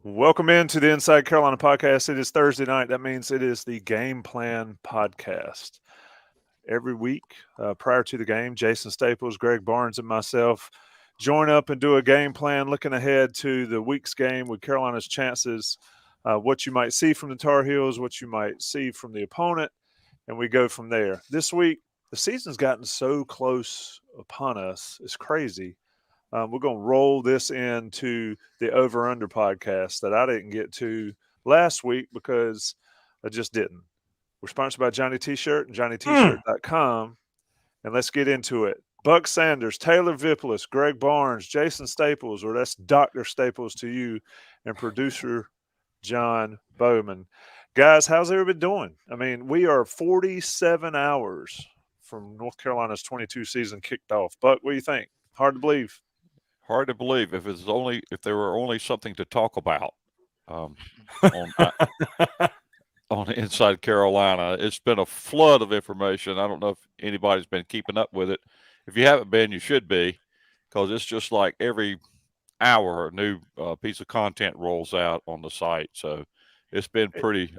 Welcome into the Inside Carolina podcast. It is Thursday night. That means it is the Game Plan podcast. Every week prior to the game, Jason Staples, Greg Barnes, and myself join up and do a game plan looking ahead to the week's game with Carolina's chances, what you might see from the Tar Heels, what you might see from the opponent, and we go from there. This week, the season's gotten so close upon us. It's crazy. We're going to roll this into the Over Under podcast that I didn't get to last week because I just didn't. We're sponsored by Johnny T-Shirt and JohnnyT-Shirt.com. And let's get into it. Buck Sanders, Taylor Vippolis, Greg Barnes, Jason Staples, or that's Dr. Staples to you, and producer John Bowman. Guys, how's everybody doing? I mean, we are 47 hours from North Carolina's 22 season kicked off. Buck, what do you think? Hard to believe. Hard to believe if there were only something to talk about on on Inside Carolina. It's been a flood of information. I don't know if anybody's been keeping up with it. If you haven't been, you should be, because it's just like every hour a new piece of content rolls out on the site. So it's been pretty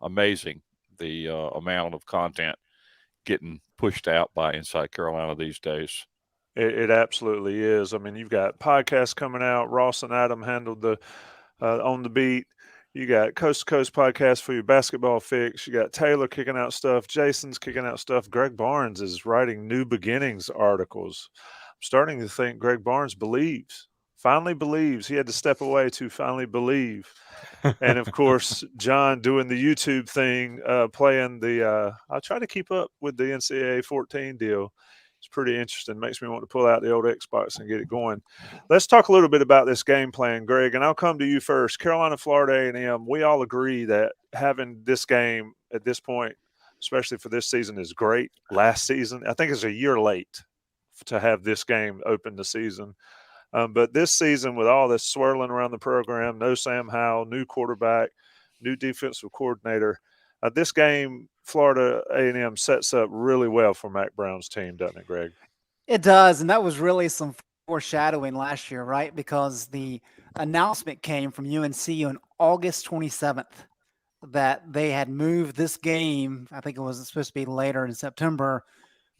amazing, the amount of content getting pushed out by Inside Carolina these days. It absolutely is. I mean, you've got podcasts coming out. Ross and Adam handled the On the Beat. You got Coast to Coast podcast for your basketball fix. You got Taylor kicking out stuff. Jason's kicking out stuff. Greg Barnes is writing New Beginnings articles. I'm starting to think Greg Barnes finally believes. He had to step away to finally believe. And of course, John doing the YouTube thing, playing the. I'll try to keep up with the NCAA 14 deal. It's pretty interesting. Makes me want to pull out the old Xbox and get it going. Let's talk a little bit about this game plan, Greg, and I'll come to you first. Carolina, Florida A&M, we all agree that having this game at this point, especially for this season, is great. Last season, I think it's a year late to have this game open the season. But this season, with all this swirling around the program, no Sam Howell, new quarterback, new defensive coordinator, this game, Florida A&M sets up really well for Mac Brown's team, doesn't it, Greg? It does, and that was really some foreshadowing last year, right? Because the announcement came from UNC on August 27th that they had moved this game, I think it was supposed to be later in September,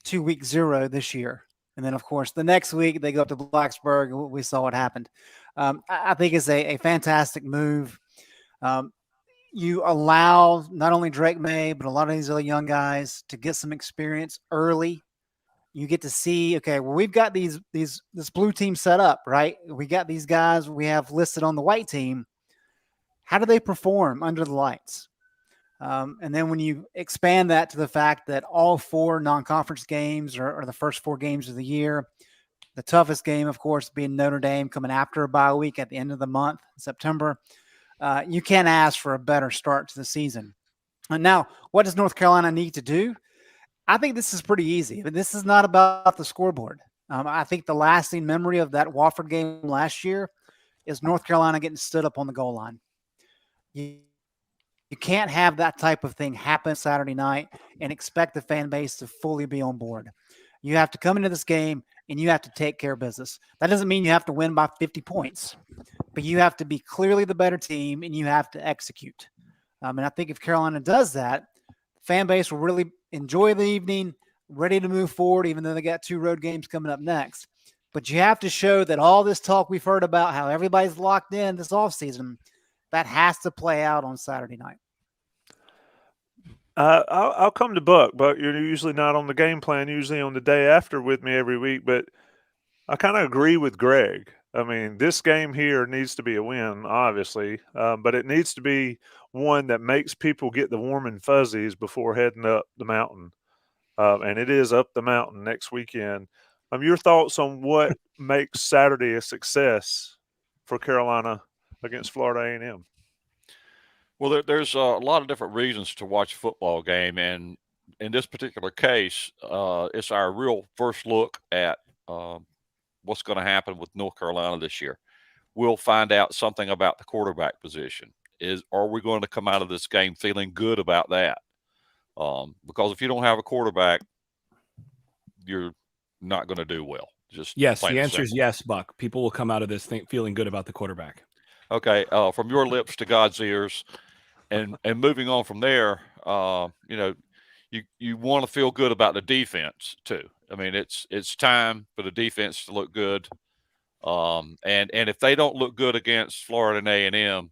to week 0 this year. And then, of course, the next week they go up to Blacksburg, and we saw what happened. I think it's a fantastic move. You allow not only Drake May, but a lot of these other young guys to get some experience early. You get to see, okay, well, we've got this blue team set up, right? We got these guys we have listed on the white team. How do they perform under the lights? And then when you expand that to the fact that all 4 non-conference games are the first 4 games of the year, the toughest game, of course, being Notre Dame coming after a bye week at the end of the month, September. You can't ask for a better start to the season. And now, what does North Carolina need to do? I think this is pretty easy. This is not about the scoreboard. I think the lasting memory of that Wofford game last year is North Carolina getting stood up on the goal line. You can't have that type of thing happen Saturday night and expect the fan base to fully be on board. You have to come into this game and you have to take care of business. That doesn't mean you have to win by 50 points, but you have to be clearly the better team and you have to execute. And I think if Carolina does that, the fan base will really enjoy the evening, ready to move forward, even though they got 2 road games coming up next. But you have to show that all this talk we've heard about how everybody's locked in this offseason, that has to play out on Saturday night. I'll come to Buck. Buck, you're usually not on the game plan, usually on the day after with me every week, but I kind of agree with Greg. I mean, this game here needs to be a win, obviously, but it needs to be one that makes people get the warm and fuzzies before heading up the mountain. And it is up the mountain next weekend. Your thoughts on what makes Saturday a success for Carolina against Florida A&M? Well, there's a lot of different reasons to watch a football game, and in this particular case, it's our real first look at what's going to happen with North Carolina this year. We'll find out something about the quarterback position. Are we going to come out of this game feeling good about that? Because if you don't have a quarterback, you're not going to do well. Just yes, plain the and answer is simple. yes, Buck. People will come out of this feeling good about the quarterback. Okay, from your lips to God's ears, and moving on from there, you want to feel good about the defense too. I mean, it's time for the defense to look good. And if they don't look good against Florida A&M,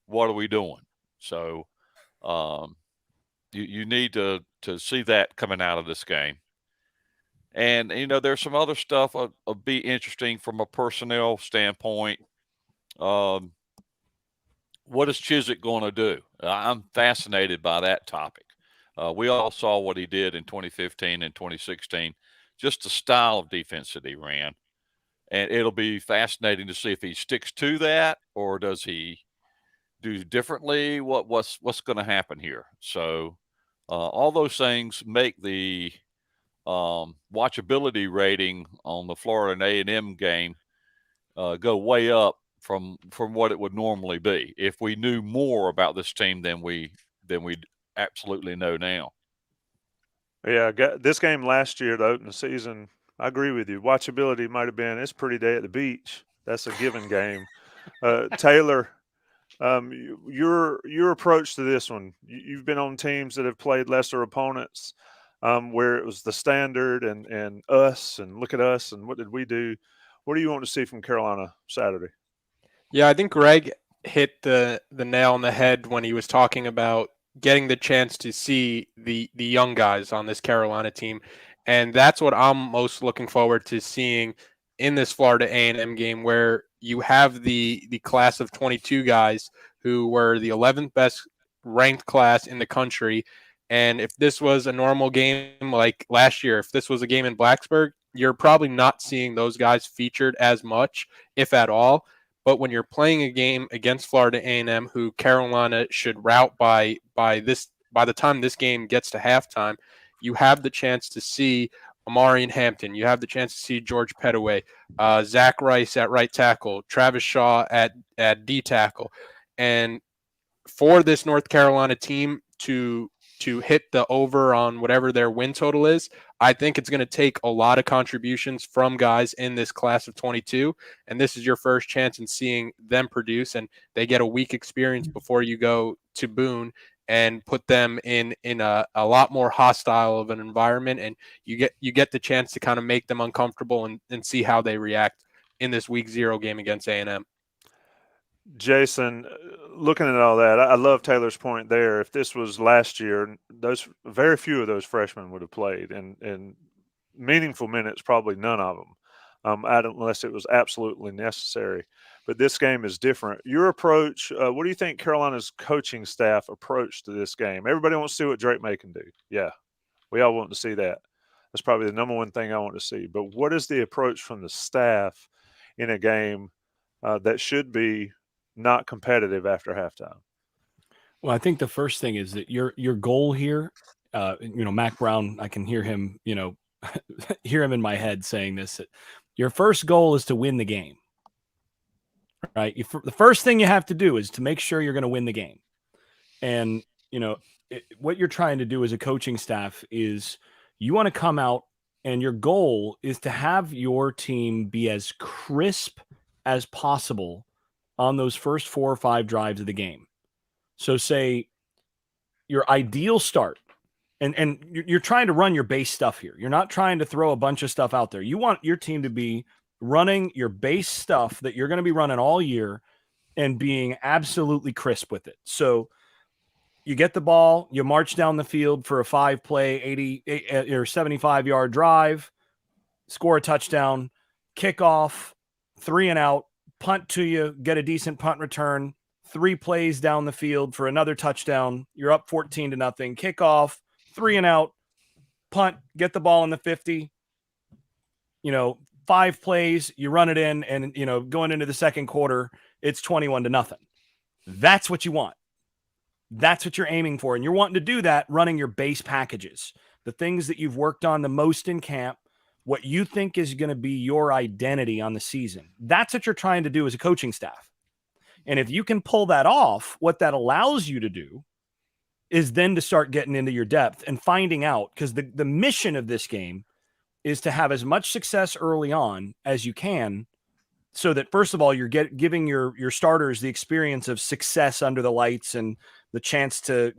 what are we doing? So, you need to see that coming out of this game. And there's some other stuff will be interesting from a personnel standpoint. What is Chizik going to do? I'm fascinated by that topic. We all saw what he did in 2015 and 2016, just the style of defense that he ran. And it'll be fascinating to see if he sticks to that or does he do differently. What's going to happen here? So all those things make the watchability rating on the Florida A&M game go way up from what it would normally be if we knew more about this team than we absolutely know now. Yeah, this game last year to open the season, I agree with you. Watchability might have been, it's pretty day at the beach. That's a given game. Taylor, your approach to this one, you've been on teams that have played lesser opponents where it was the standard and us and look at us and what did we do? What do you want to see from Carolina Saturday? Yeah, I think Greg hit the nail on the head when he was talking about getting the chance to see the young guys on this Carolina team. And that's what I'm most looking forward to seeing in this Florida A&M game, where you have the class of 22 guys who were the 11th best ranked class in the country. And if this was a normal game like last year, if this was a game in Blacksburg, you're probably not seeing those guys featured as much, if at all. But when you're playing a game against Florida A&M, who Carolina should rout by the time this game gets to halftime, you have the chance to see Amarian Hampton. You have the chance to see George Pettaway, Zach Rice at right tackle, Travis Shaw at D tackle. And for this North Carolina team to hit the over on whatever their win total is, I think it's going to take a lot of contributions from guys in this class of 22. And this is your first chance in seeing them produce, and they get a week experience before you go to Boone and put them in a lot more hostile of an environment. And you get the chance to kind of make them uncomfortable and see how they react in this week 0 game against A&M. Jason, looking at all that, I love Taylor's point there. If this was last year, those very few of those freshmen would have played, and meaningful minutes, probably none of them, unless it was absolutely necessary. But this game is different. Your approach, what do you think Carolina's coaching staff approach to this game? Everybody wants to see what Drake May can do. Yeah, we all want to see that. That's probably the number one thing I want to see. But what is the approach from the staff in a game that should be not competitive after halftime? Well, I think the first thing is that your goal here, Mac Brown, I can hear him, hear him in my head saying this, that your first goal is to win the game, right? The first thing you have to do is to make sure you're going to win the game. And, what you're trying to do as a coaching staff is you want to come out and your goal is to have your team be as crisp as possible on those first 4 or 5 drives of the game. So say your ideal start, and you're trying to run your base stuff here. You're not trying to throw a bunch of stuff out there. You want your team to be running your base stuff that you're going to be running all year and being absolutely crisp with it. So you get the ball, you march down the field for a 5-play, 80 or 75-yard drive, score a touchdown, kickoff, 3 and out, punt to you, get a decent punt return, 3 plays down the field for another touchdown. You're up 14-0. Kickoff, 3 and out, punt, get the ball in the 50. 5 plays, you run it in, and going into the second quarter, it's 21-0. That's what you want. That's what you're aiming for, and you're wanting to do that running your base packages, the things that you've worked on the most in camp, what you think is going to be your identity on the season. That's what you're trying to do as a coaching staff. And if you can pull that off, what that allows you to do is then to start getting into your depth and finding out, because the mission of this game is to have as much success early on as you can so that first of all, you're giving your starters the experience of success under the lights and the chance to,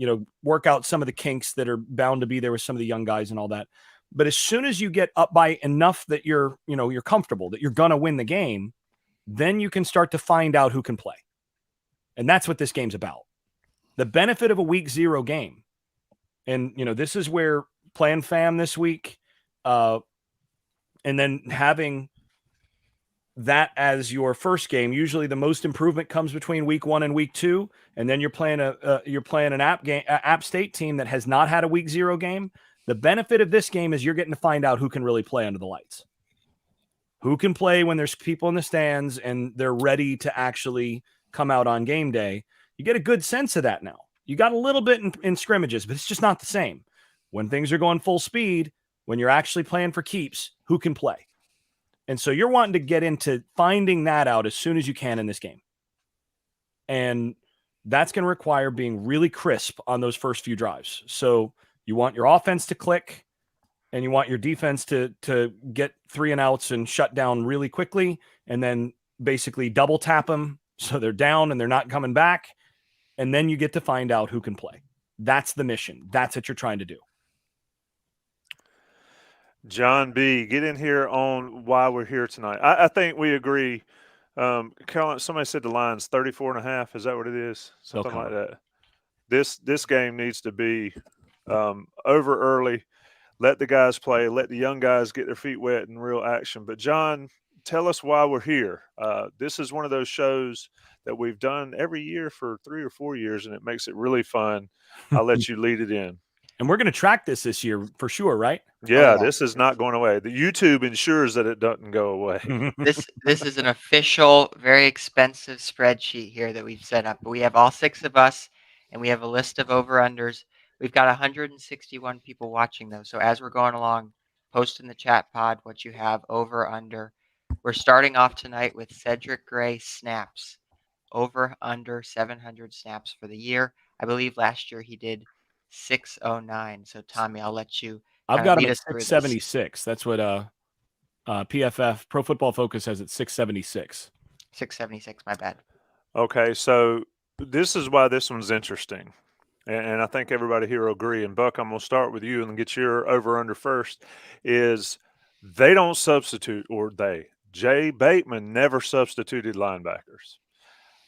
work out some of the kinks that are bound to be there with some of the young guys and all that. But as soon as you get up by enough that you're comfortable, that you're going to win the game, then you can start to find out who can play. And that's what this game's about. The benefit of a week 0 game. And, this is where playing fam this week, and then having that as your first game, usually the most improvement comes between week 1 and week 2. And then you're playing an App State team that has not had a week 0 game. The benefit of this game is you're getting to find out who can really play under the lights, who can play when there's people in the stands and they're ready to actually come out on game day. You get a good sense of that now. You got a little bit in scrimmages, but it's just not the same. When things are going full speed, when you're actually playing for keeps, who can play? And so you're wanting to get into finding that out as soon as you can in this game. And that's going to require being really crisp on those first few drives. So you want your offense to click and you want your defense to get 3 and outs and shut down really quickly and then basically double tap them so they're down and they're not coming back. And then you get to find out who can play. That's the mission. That's what you're trying to do. John B., get in here on why we're here tonight. I think we agree. Caroline, somebody said the line's 34.5. Is that what it is? Something like that. This game needs to be over early. Let the guys play. Let the young guys get their feet wet in real action. But, John, tell us why we're here. This is one of those shows that we've done every year for 3 or 4 years, and it makes it really fun. I'll let you lead it in. And we're going to track this year for sure, right? Yeah, this is not going away. The YouTube ensures that it doesn't go away. This is an official, very expensive spreadsheet here that we've set up. We have all 6 of us, and we have a list of over-unders. We've got 161 people watching them. So as we're going along, post in the chat pod what you have over, under. We're starting off tonight with Cedric Gray snaps. Over, under 700 snaps for the year. I believe last year he did 609. So, Tommy, I'll let you I've got him lead at us through this. 676. That's what PFF, Pro Football Focus, has at 676. 676, my bad. Okay, so this is why this one's interesting. And I think everybody here will agree. And, Buck, I'm going to start with you and get your over-under first, is they don't substitute, Jay Bateman never substituted linebackers.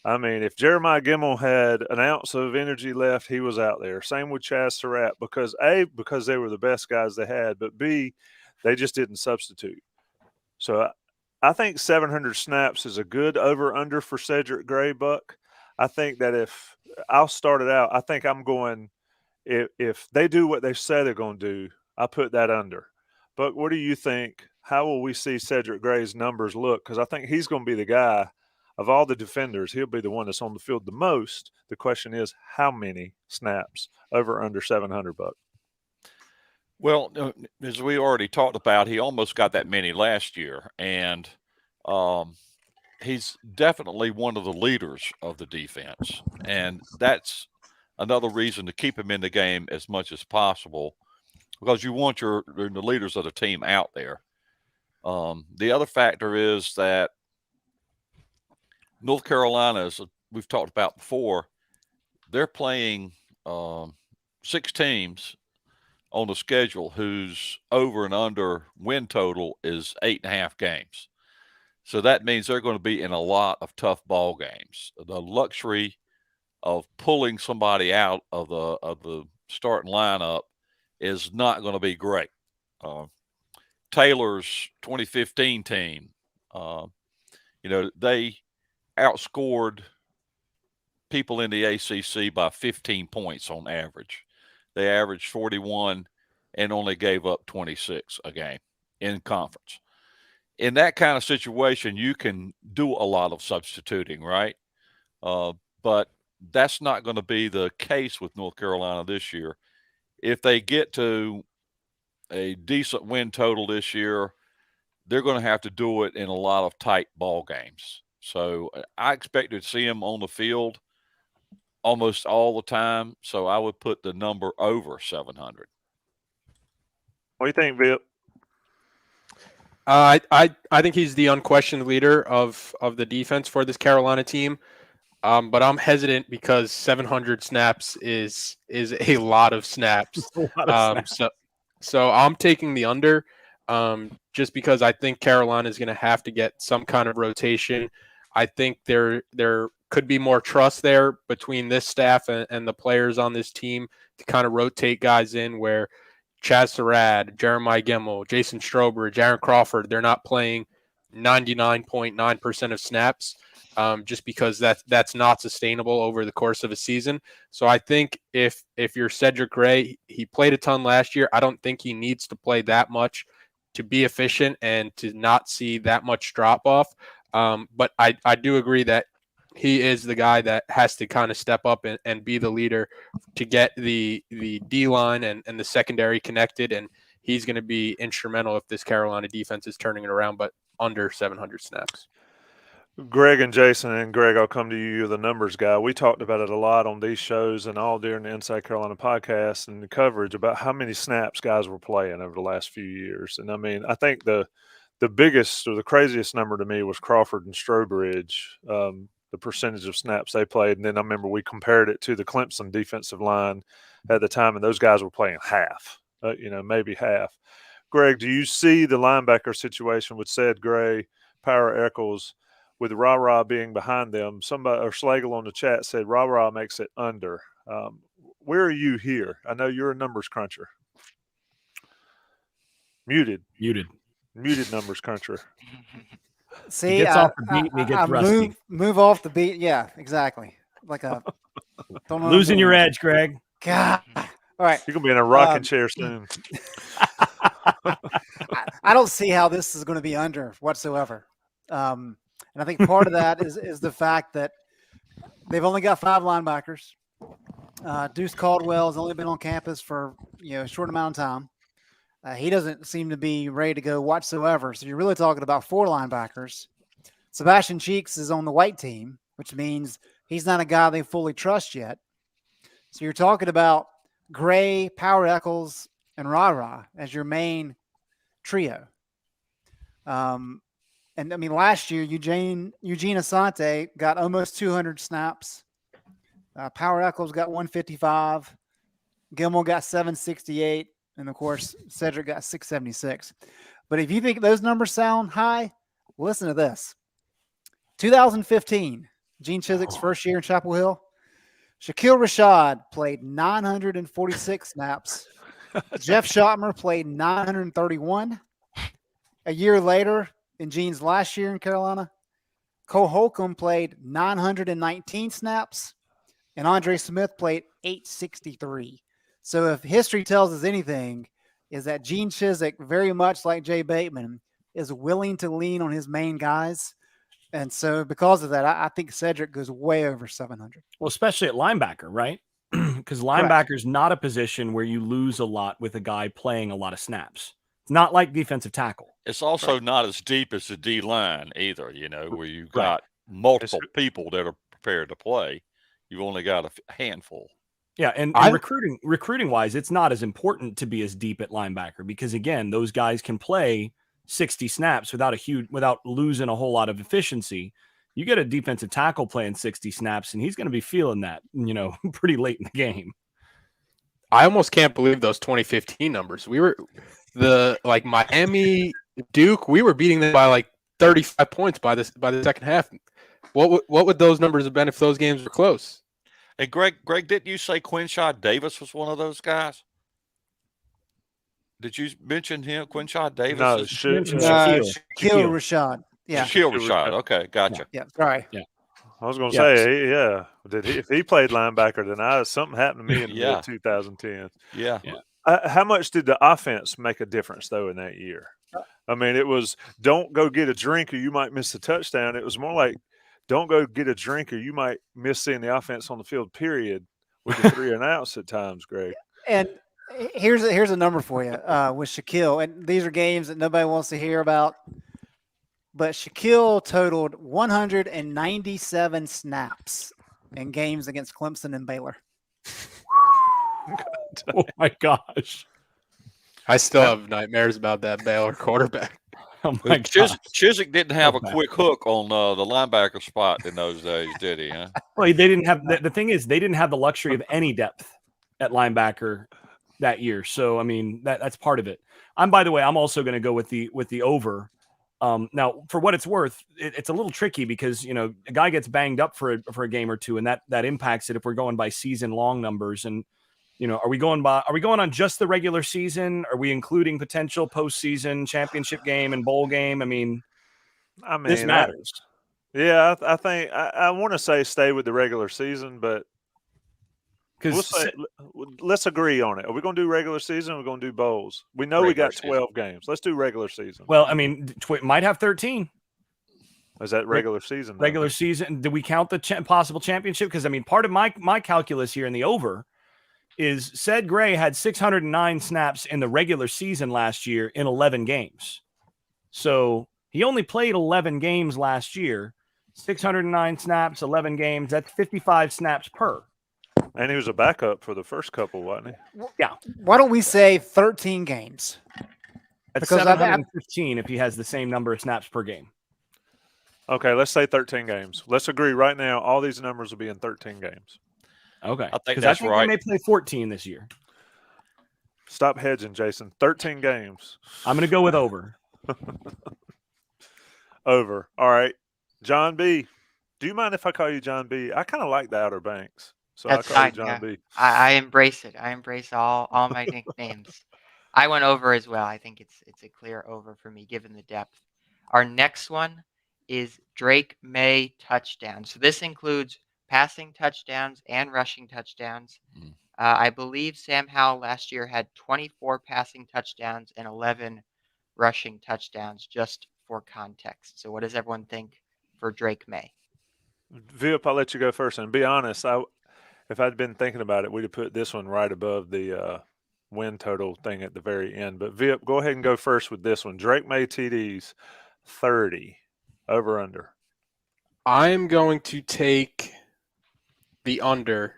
I mean, if Jeremiah Gemmel had an ounce of energy left, he was out there. Same with Chaz Surratt because they were the best guys they had, but B, they just didn't substitute. So I think 700 snaps is a good over-under for Cedric Gray, Buck. I think that if I'll start it out, I think I'm going if they do what they say they're going to do, I put that under. Buck, what do you think? How will we see Cedric Gray's numbers look? Because I think he's going to be the guy. Of all the defenders, he'll be the one that's on the field the most. The question is, how many snaps over under 700, Buck? Well, as we already talked about, he almost got that many last year, and he's definitely one of the leaders of the defense, and that's another reason to keep him in the game as much as possible because you want the leaders of the team out there. The other factor is that North Carolina, as we've talked about before, they're playing 6 teams on the schedule whose over and under win total is 8.5 games. So that means they're going to be in a lot of tough ball games. The luxury of pulling somebody out of the starting lineup is not going to be great. Taylor's 2015 team, they outscored people in the ACC by 15 points on average. They averaged 41 and only gave up 26 a game in conference. In that kind of situation, you can do a lot of substituting, right? But that's not going to be the case with North Carolina this year. If they get to a decent win total this year, they're going to have to do it in a lot of tight ball games. So I expect to see him on the field almost all the time. So I would put the number over 700. What do you think, Vip? I think he's the unquestioned leader of the defense for this Carolina team. But I'm hesitant because 700 snaps is a lot of snaps. A lot of snaps. So I'm taking the under, just because I think Carolina is going to have to get some kind of rotation. I think there could be more trust there between this staff and the players on this team to kind of rotate guys in where Chaz Surratt, Jeremiah Gemmel, Jason Strobridge, Aaron Crawford, they're not playing 99.9% of snaps, just because that's not sustainable over the course of a season. So I think if you're Cedric Gray, he played a ton last year. I don't think he needs to play that much to be efficient and to not see that much drop off. But I do agree that he is the guy that has to kind of step up and be the leader to get the D-line and the secondary connected, and he's going to be instrumental if this Carolina defense is turning it around, but under 700 snaps. Greg and Jason, and Greg, I'll come to you. You're the numbers guy. We talked about it a lot on these shows and all during the Inside Carolina podcast and the coverage about how many snaps guys were playing over the last few years. And I mean, I think the biggest or the craziest number to me was Crawford and Strobridge, the percentage of snaps they played. And then I remember we compared it to the Clemson defensive line at the time, and those guys were playing half, maybe half. Greg, do you see the linebacker situation with Ced Gray, Power Eccles, with Ra being behind them? Somebody or Slagle on the chat said Ra makes it under. Where are you here? I know you're a numbers cruncher. Muted numbers cruncher. See, he gets off the beat and he gets rusty. Move off the beat. Yeah, exactly. Like a losing your edge, Greg. God. All right. You're gonna be in a rocking chair soon. I don't see how this is going to be under whatsoever. And I think part of that is the fact that they've only got 5 linebackers. Deuce Caldwell has only been on campus for a short amount of time. He doesn't seem to be ready to go whatsoever. So you're really talking about 4 linebackers. Sebastian Cheeks is on the white team, which means he's not a guy they fully trust yet. So you're talking about Gray, Power Eccles, and Ra as your main trio. And I mean, last year, Eugene Asante got almost 200 snaps. Power Eccles got 155. Gilmore got 768. And of course, Cedric got 676. But if you think those numbers sound high, listen to this. 2015, Gene Chiswick's first year in Chapel Hill. Shaquille Rashad played 946 snaps. Jeff Schottmer played 931. A year later, in Gene's last year in Carolina, Cole Holcomb played 919 snaps, and Andre Smith played 863. So if history tells us anything, is that Gene Chiswick, very much like Jay Bateman, is willing to lean on his main guys. And so because of that, I think Cedric goes way over 700. Well, especially at linebacker, right? Because linebacker is not a position where you lose a lot with a guy playing a lot of snaps. It's not like defensive tackle. It's also not as deep as the D line either, where you've got multiple people that are prepared to play. You've only got a handful. Yeah, and recruiting wise, it's not as important to be as deep at linebacker because again, those guys can play 60 snaps without losing a whole lot of efficiency. You get a defensive tackle playing 60 snaps, and he's going to be feeling that, pretty late in the game. I almost can't believe those 2015 numbers. We were Miami, Duke. We were beating them by like 35 points by the second half. What would those numbers have been if those games were close? And Greg, didn't you say Quinshad Davis was one of those guys? Did you mention him, Quinshad Davis? No, Shaquille Rashad. Yeah, Shaquille Rashad. Okay, gotcha. Yeah, sorry. Yeah, I was going to say, if he played linebacker, then something happened to me in the mid 2010s. Yeah. How much did the offense make a difference though in that year? I mean, it was don't go get a drink or you might miss the touchdown. It was more like don't go get a drink or you might miss seeing the offense on the field, period, with the 3 and outs at times, Greg. And here's a number for you with Shaquille. And these are games that nobody wants to hear about. But Shaquille totaled 197 snaps in games against Clemson and Baylor. Oh, my gosh. I still have nightmares about that Baylor quarterback. Oh my God. Chiswick didn't have a bad. quick hook on the linebacker spot in those days, did he? Huh? Well, they didn't have the thing is they didn't have the luxury of any depth at linebacker that year. So I mean that's part of it. By the way, I'm also going to go with the over. Now, for what it's worth, it's a little tricky because a guy gets banged up for a game or two, and that impacts it if we're going by season long numbers. And are we going on just the regular season? Are we including potential postseason championship game and bowl game? I mean, this matters. I think I want to say stay with the regular season, but let's agree on it. Are we going to do regular season or are we going to do bowls? We know we got 12 games. Let's do regular season. Well, I mean, might have 13. Is that regular season? Regular season. Do we count the possible championship? Because, I mean, part of my calculus here in the over is Ced Gray had 609 snaps in the regular season last year in 11 games. So he only played 11 games last year. 609 snaps, 11 games. That's 55 snaps per. And he was a backup for the first couple, wasn't he? Yeah. Why don't we say 13 games? That's Because 715 if he has the same number of snaps per game. Okay, let's say 13 games. Let's agree right now. All these numbers will be in 13 games. Okay. I think that's right. They may play 14 this year. Stop hedging, Jason. 13 games. I'm going to go with over. Over. All right. John B. Do you mind if I call you John B? I kind of like the Outer Banks. So That's I call fine. you John B. I embrace it. I embrace all my nicknames. I went over as well. I think it's a clear over for me, given the depth. Our next one is Drake May touchdowns. So this includes passing touchdowns and rushing touchdowns. I believe Sam Howell last year had 24 passing touchdowns and 11 rushing touchdowns, just for context. So what does everyone think for Drake May? Vip, I'll let you go first. And be honest, if I'd been thinking about it, we'd have put this one right above the win total thing at the very end. But Vip, go ahead and go first with this one. Drake May TDs, 30. Over under. I'm going to take the under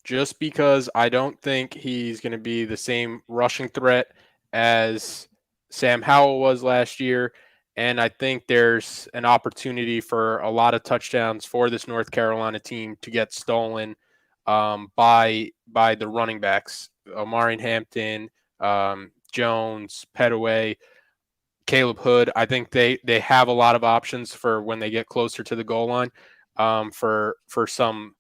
just because I don't think he's going to be the same rushing threat as Sam Howell was last year. And I think there's an opportunity for a lot of touchdowns for this North Carolina team to get stolen by the running backs, Omarion Hampton, Jones, Petaway, Caleb Hood. I think they have a lot of options for when they get closer to the goal line for some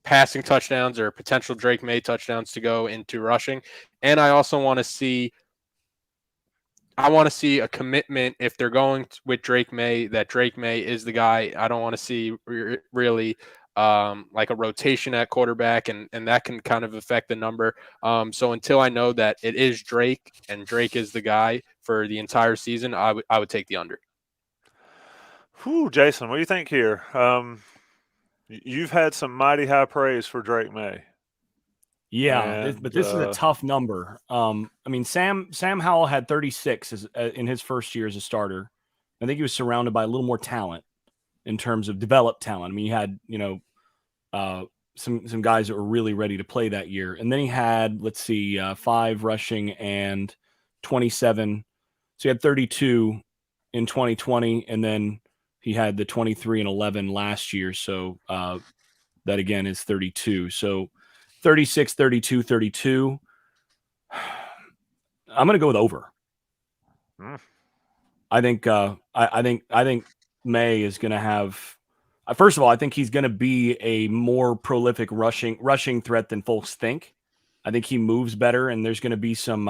passing touchdowns or potential Drake May touchdowns to go into rushing. And I also want to see a commitment if they're going with Drake May, that Drake May is the guy. I don't want to see really like a rotation at quarterback, and that can kind of affect the number. So until I know that it is Drake and Drake is the guy for the entire season, I would take the under. Whew, Jason, what do you think here? You've had some mighty high praise for Drake May. Yeah, but this is a tough number. I mean, Sam Howell had 36 in his first year as a starter. I think he was surrounded by a little more talent in terms of developed talent. I mean, he had some guys that were really ready to play that year, and then he had 5 rushing and 27. So he had 32 in 2020, and then he had the 23 and 11 last year. So that again is 32. So 36, 32, 32. I'm going to go with over. I think May is going to have. First of all, I think he's going to be a more prolific rushing threat than folks think. I think he moves better, and there's going to be some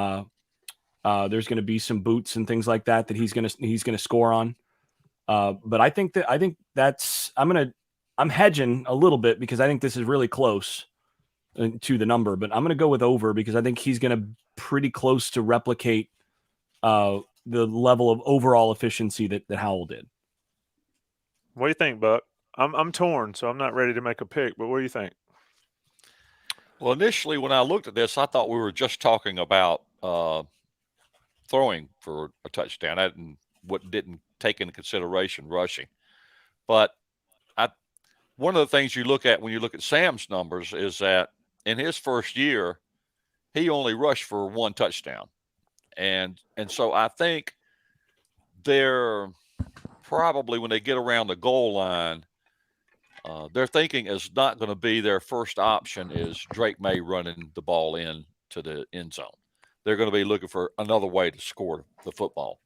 boots and things like that he's going to score on. But I think that's I'm hedging a little bit because I think this is really close to the number, but I'm going to go with over because I think he's going to pretty close to replicate the level of overall efficiency that Howell did. What do you think, Buck? I'm torn, so I'm not ready to make a pick, but what do you think? Well, initially when I looked at this, I thought we were just talking about throwing for a touchdown. I didn't take into consideration rushing. But one of the things you look at when you look at Sam's numbers is that in his first year, he only rushed for 1 touchdown. And so I think they're probably, when they get around the goal line, their thinking is not going to be their first option is Drake May running the ball in to the end zone. They're going to be looking for another way to score the football.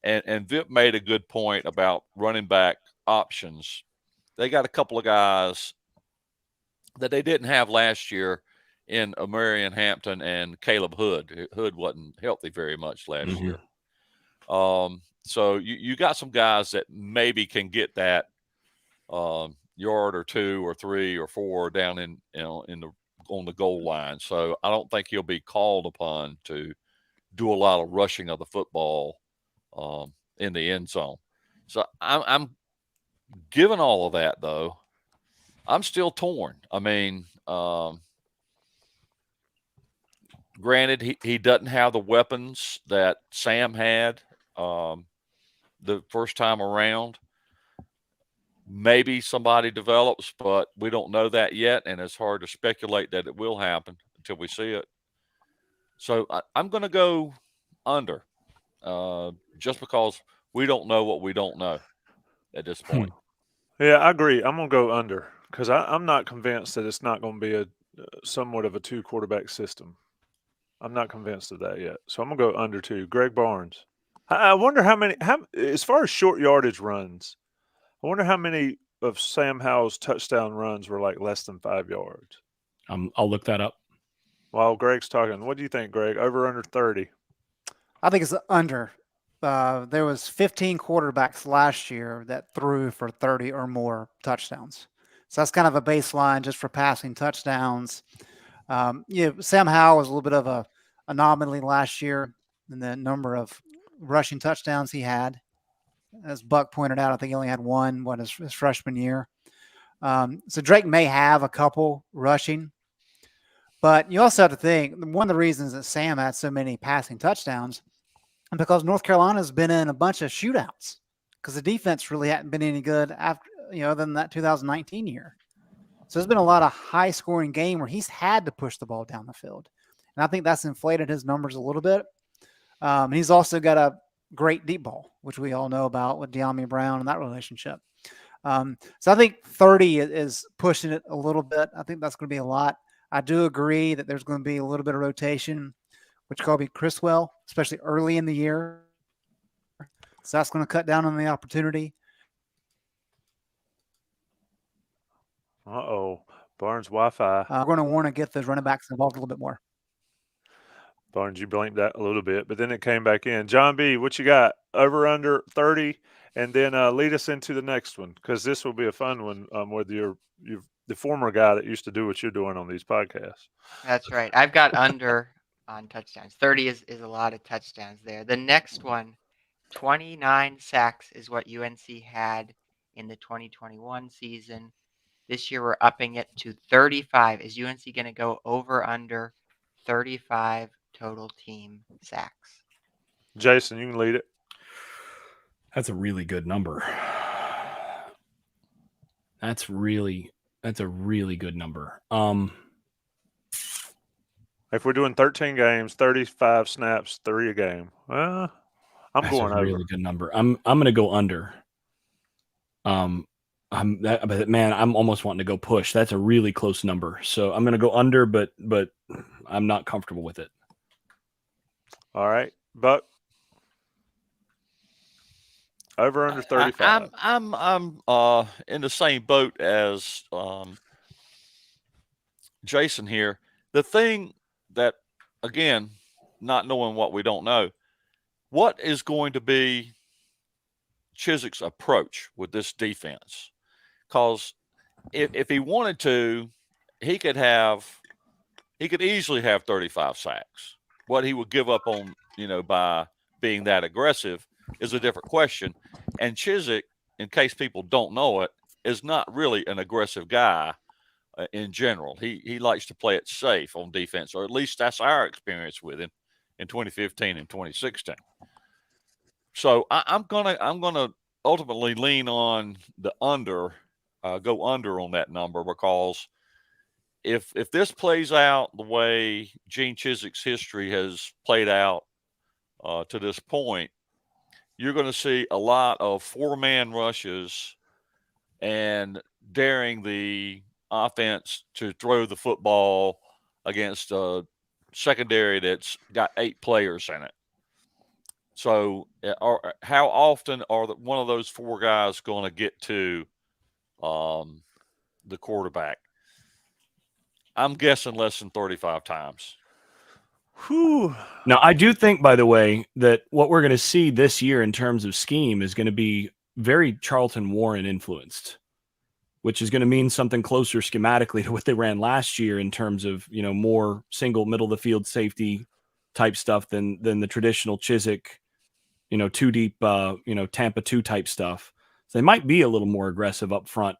And Vip made a good point about running back options. They got a couple of guys that they didn't have last year in Amarian Hampton and Caleb Hood. Hood wasn't healthy very much last year. So you got some guys that maybe can get that yard or 2 or 3 or 4 down on the goal line. So I don't think he'll be called upon to do a lot of rushing of the football in the end zone. So I'm given all of that, though, I'm still torn. I mean, granted, he doesn't have the weapons that Sam had the first time around. Maybe somebody develops, but we don't know that yet, and it's hard to speculate that it will happen until we see it. So I'm going to go under, just because we don't know what we don't know at this point. Yeah, I agree. I'm going to go under because I'm not convinced that it's not going to be a somewhat of a 2-quarterback system. I'm not convinced of that yet. So I'm going to go under 2. Greg Barnes. I wonder as far as short yardage runs, I wonder how many of Sam Howell's touchdown runs were like less than 5 yards. I'll look that up. While Greg's talking, what do you think, Greg? Over under 30? I think it's under. There was 15 quarterbacks last year that threw for 30 or more touchdowns. So that's kind of a baseline just for passing touchdowns. Sam Howell was a little bit of a anomaly last year in the number of rushing touchdowns he had. As Buck pointed out, I think he only had one his freshman year. So Drake may have a couple rushing. But you also have to think, one of the reasons that Sam had so many passing touchdowns is because North Carolina's been in a bunch of shootouts because the defense really hadn't been any good after, other than that 2019 year. So there's been a lot of high-scoring game where he's had to push the ball down the field. And I think that's inflated his numbers a little bit. And he's also got a great deep ball, which we all know about with De'Ami Brown and that relationship. So I think 30 is pushing it a little bit. I think that's going to be a lot. I do agree that there's going to be a little bit of rotation, which Kobe Criswell, especially early in the year. So that's going to cut down on the opportunity. Uh-oh. Barnes Wi-Fi. We're going to want to get those running backs involved a little bit more. Barnes, you blinked that a little bit, but then it came back in. John B., what you got? Over under 30, and then lead us into the next one, because this will be a fun one with you're the former guy that used to do what you're doing on these podcasts. That's right. I've got under on touchdowns. 30 is a lot of touchdowns there. The next one, 29 sacks is what UNC had in the 2021 season. This year we're upping it to 35. Is UNC going to go over under 35 total team sacks? Jason, you can lead it. That's a really good number. That's a really good number. If we're doing 13 games, 35 snaps, 3 a game. I'm that's going a over. really good number. I'm going to go under. But man, I'm almost wanting to go push. That's a really close number. So I'm going to go under, but I'm not comfortable with it. All right, Buck. Over under 35. I'm in the same boat as Jason here. The thing that, again, not knowing what we don't know, what is going to be Chiswick's approach with this defense? Because if he wanted to, he could easily have 35 sacks. What he would give up on, by being that aggressive is a different question. And Chiswick, in case people don't know it, is not really an aggressive guy in general. He likes to play it safe on defense, or at least that's our experience with him in 2015 and 2016. So I'm gonna ultimately lean on the under, go under on that number, because if this plays out the way Gene Chiswick's history has played out to this point, you're going to see a lot of 4-man rushes and daring the offense to throw the football against a secondary that's got 8 players in it. So, how often are one of those 4 guys going to get to the quarterback? I'm guessing less than 35 times. Whew. Now, I do think, by the way, that what we're going to see this year in terms of scheme is going to be very Charlton Warren influenced, which is going to mean something closer schematically to what they ran last year in terms of, more single middle of the field safety type stuff than the traditional Chiswick, 2 deep, Tampa 2 type stuff. So they might be a little more aggressive up front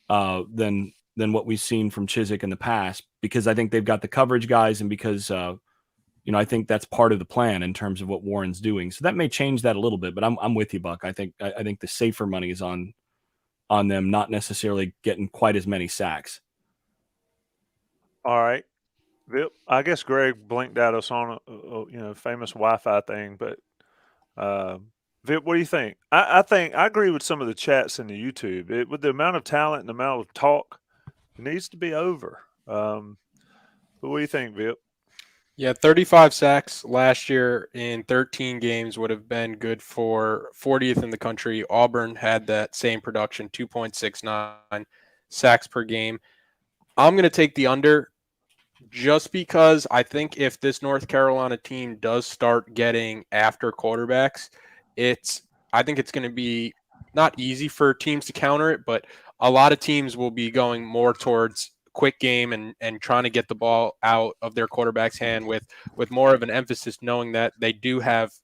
than what we've seen from Chiswick in the past, because I think they've got the coverage guys, and because I think that's part of the plan in terms of what Warren's doing. So that may change that a little bit, but I'm with you, Buck. I think the safer money is on them, not necessarily getting quite as many sacks. All right. Yep. I guess Greg blinked at us on a famous Wi-Fi thing, but Vip, what do you think? I think I agree with some of the chats in the YouTube. With the amount of talent and the amount of talk, it needs to be over. But what do you think, Vip? Yeah, 35 sacks last year in 13 games would have been good for 40th in the country. Auburn had that same production, 2.69 sacks per game. I'm going to take the under just because I think if this North Carolina team does start getting after quarterbacks, I think it's going to be not easy for teams to counter it, but a lot of teams will be going more towards quick game and trying to get the ball out of their quarterback's hand with more of an emphasis, knowing that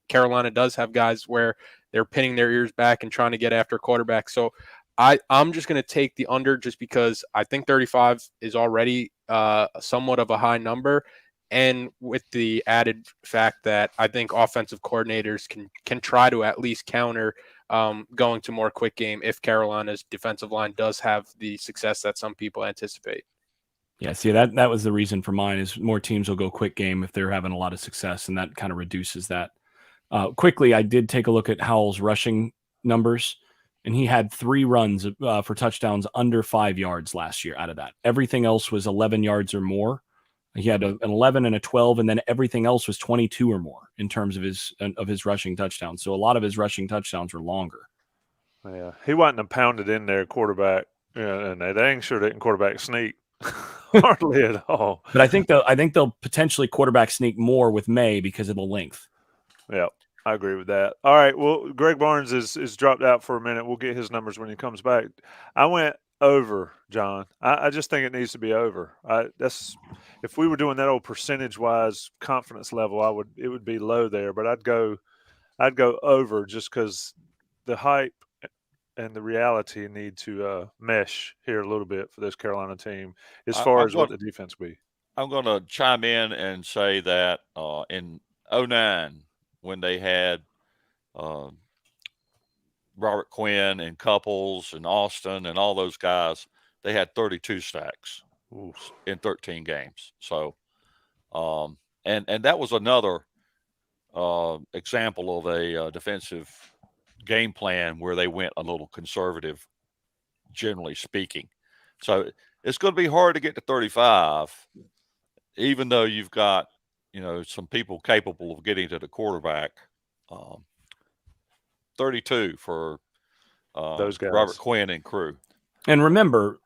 Carolina does have guys where they're pinning their ears back and trying to get after quarterback. So I'm just going to take the under just because I think 35 is already somewhat of a high number. And with the added fact that I think offensive coordinators can try to at least counter going to more quick game if Carolina's defensive line does have the success that some people anticipate. Yeah, see, that was the reason for mine, is more teams will go quick game if they're having a lot of success, and that kind of reduces that. Quickly, I did take a look at Howell's rushing numbers, and he had 3 runs for touchdowns under 5 yards last year out of that. Everything else was 11 yards or more. He had an 11 and a 12, and then everything else was 22 or more in terms of his rushing touchdowns. So a lot of his rushing touchdowns were longer. Yeah, he wasn't a pounded in there quarterback, and they dang sure didn't quarterback sneak hardly at all. But I think they'll potentially quarterback sneak more with May because of the length. Yeah, I agree with that. All right, well, Greg Barnes is dropped out for a minute. We'll get his numbers when he comes back. I went over, John. I just think it needs to be over. If we were doing that old percentage-wise confidence level, it would be low there, but I'd go over just because the hype and the reality need to mesh here a little bit for this Carolina team as far as what the defense will be. I'm going to chime in and say that in 2009, when they had Robert Quinn and Couples and Austin and all those guys, they had 32 sacks in 13 games. So, and that was another example of a defensive game plan where they went a little conservative, generally speaking. So it's going to be hard to get to 35, even though you've got, some people capable of getting to the quarterback. 32 for those guys, Robert Quinn and crew. And remember,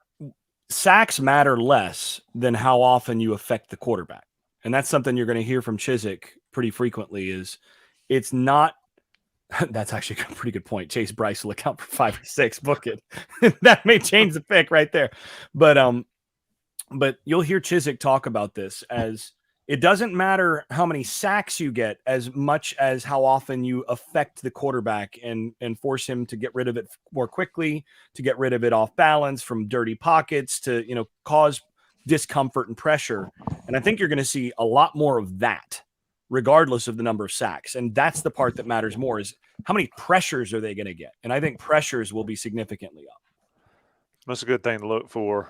sacks matter less than how often you affect the quarterback. And that's something you're going to hear from Chiswick pretty frequently is it's not – that's actually a pretty good point. Chase Bryce will account for 5 or 6. Book it. That may change the pick right there. But you'll hear Chiswick talk about this as it doesn't matter how many sacks you get as much as how often you affect the quarterback and force him to get rid of it more quickly, to get rid of it off balance from dirty pockets, to, cause discomfort and pressure. And I think you're going to see a lot more of that regardless of the number of sacks. And that's the part that matters more, is how many pressures are they going to get? And I think pressures will be significantly up. That's a good thing to look for.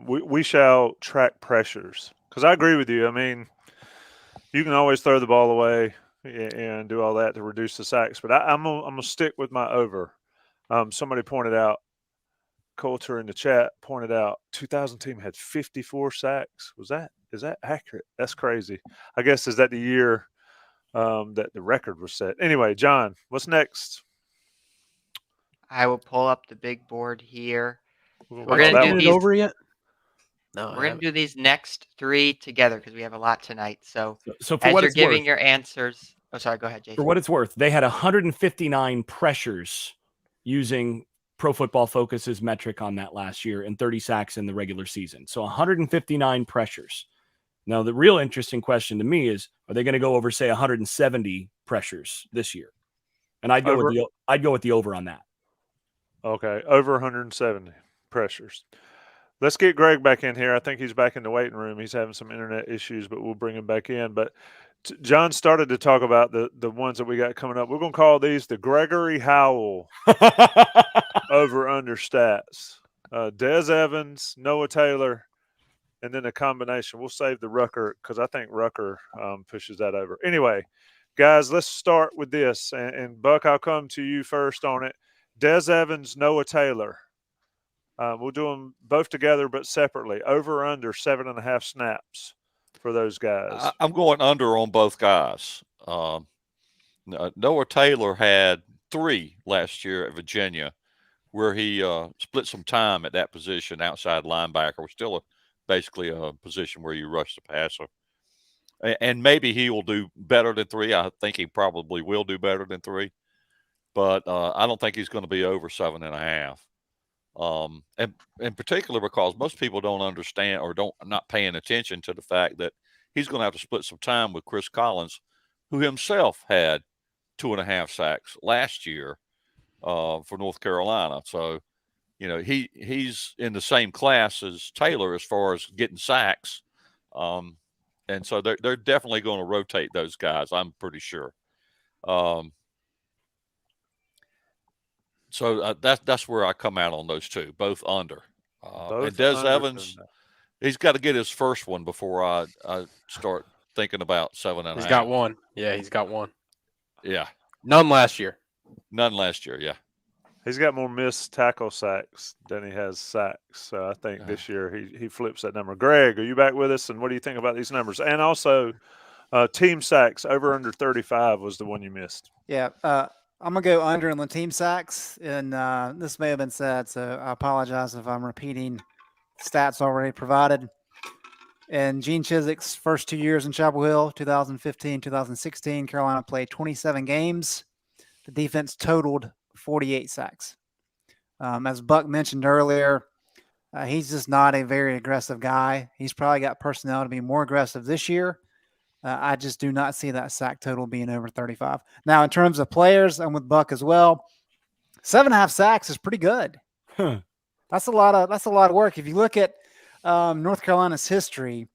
We shall track pressures, because I agree with you. I mean, you can always throw the ball away. and do all that to reduce the sacks. But I'm gonna stick with my over. Somebody pointed out, Coulter in the chat pointed out, 2000 team had 54 sacks. Is that accurate? That's crazy. I guess is that the year that the record was set. Anyway, John, what's next? I will pull up the big board here. We're We're gonna gonna wait do for that these. one. over yet? No, We're gonna do these next three together because we have a lot tonight. So So for as what you're it's giving worth, your answers, oh sorry, go ahead, for Jason. what it's worth, they had 159 pressures using Pro Football Focus's metric on that last year and 30 sacks in the regular season. So 159 pressures. Now, the real interesting question to me is, are they going to go over, say, 170 pressures this year? And I'd go with the over on that. Okay, over 170 pressures. Let's get Greg back in here. I think he's back in the waiting room. He's having some internet issues, but we'll bring him back in. But John started to talk about the ones that we got coming up. We're going to call these the Gregory Howell over-under stats. Des Evans, Noah Taylor, and then a combination. We'll save the Rucker because I think Rucker pushes that over. Anyway, guys, let's start with this. And Buck, I'll come to you first on it. Des Evans, Noah Taylor. We'll do them both together but separately. Over or under 7.5 snaps for those guys. I'm going under on both guys. Noah Taylor had 3 last year at Virginia, where he split some time at that position, outside linebacker. Still basically a position where you rush the passer. And maybe he will do better than 3. I think he probably will do better than 3. But I don't think he's going to be over 7.5. And in particular because most people don't understand or not paying attention to the fact that he's going to have to split some time with Chris Collins, who himself had 2.5 sacks last year for North Carolina. So, he's in the same class as Taylor as far as getting sacks. And so they're definitely going to rotate those guys, I'm pretty sure. So that's where I come out on those two, both under. And Des Evans, he's got to get his first one before I start thinking about 7.5. He's got one. Yeah, he's got one. Yeah. None last year. Yeah. He's got more missed tackle sacks than he has sacks. So I think this year he flips that number. Greg, are you back with us? And what do you think about these numbers? And also team sacks, over under 35 was the one you missed. Yeah, I'm going to go under in the team sacks, and this may have been said, so I apologize if I'm repeating stats already provided. In Gene Chiswick's first 2 years in Chapel Hill, 2015, 2016, Carolina played 27 games. The defense totaled 48 sacks. As Buck mentioned earlier, he's just not a very aggressive guy. He's probably got personnel to be more aggressive this year. I just do not see that sack total being over 35. Now, in terms of players, I'm with Buck as well. 7.5 sacks is pretty good. Huh. That's a lot of work. If you look at North Carolina's history,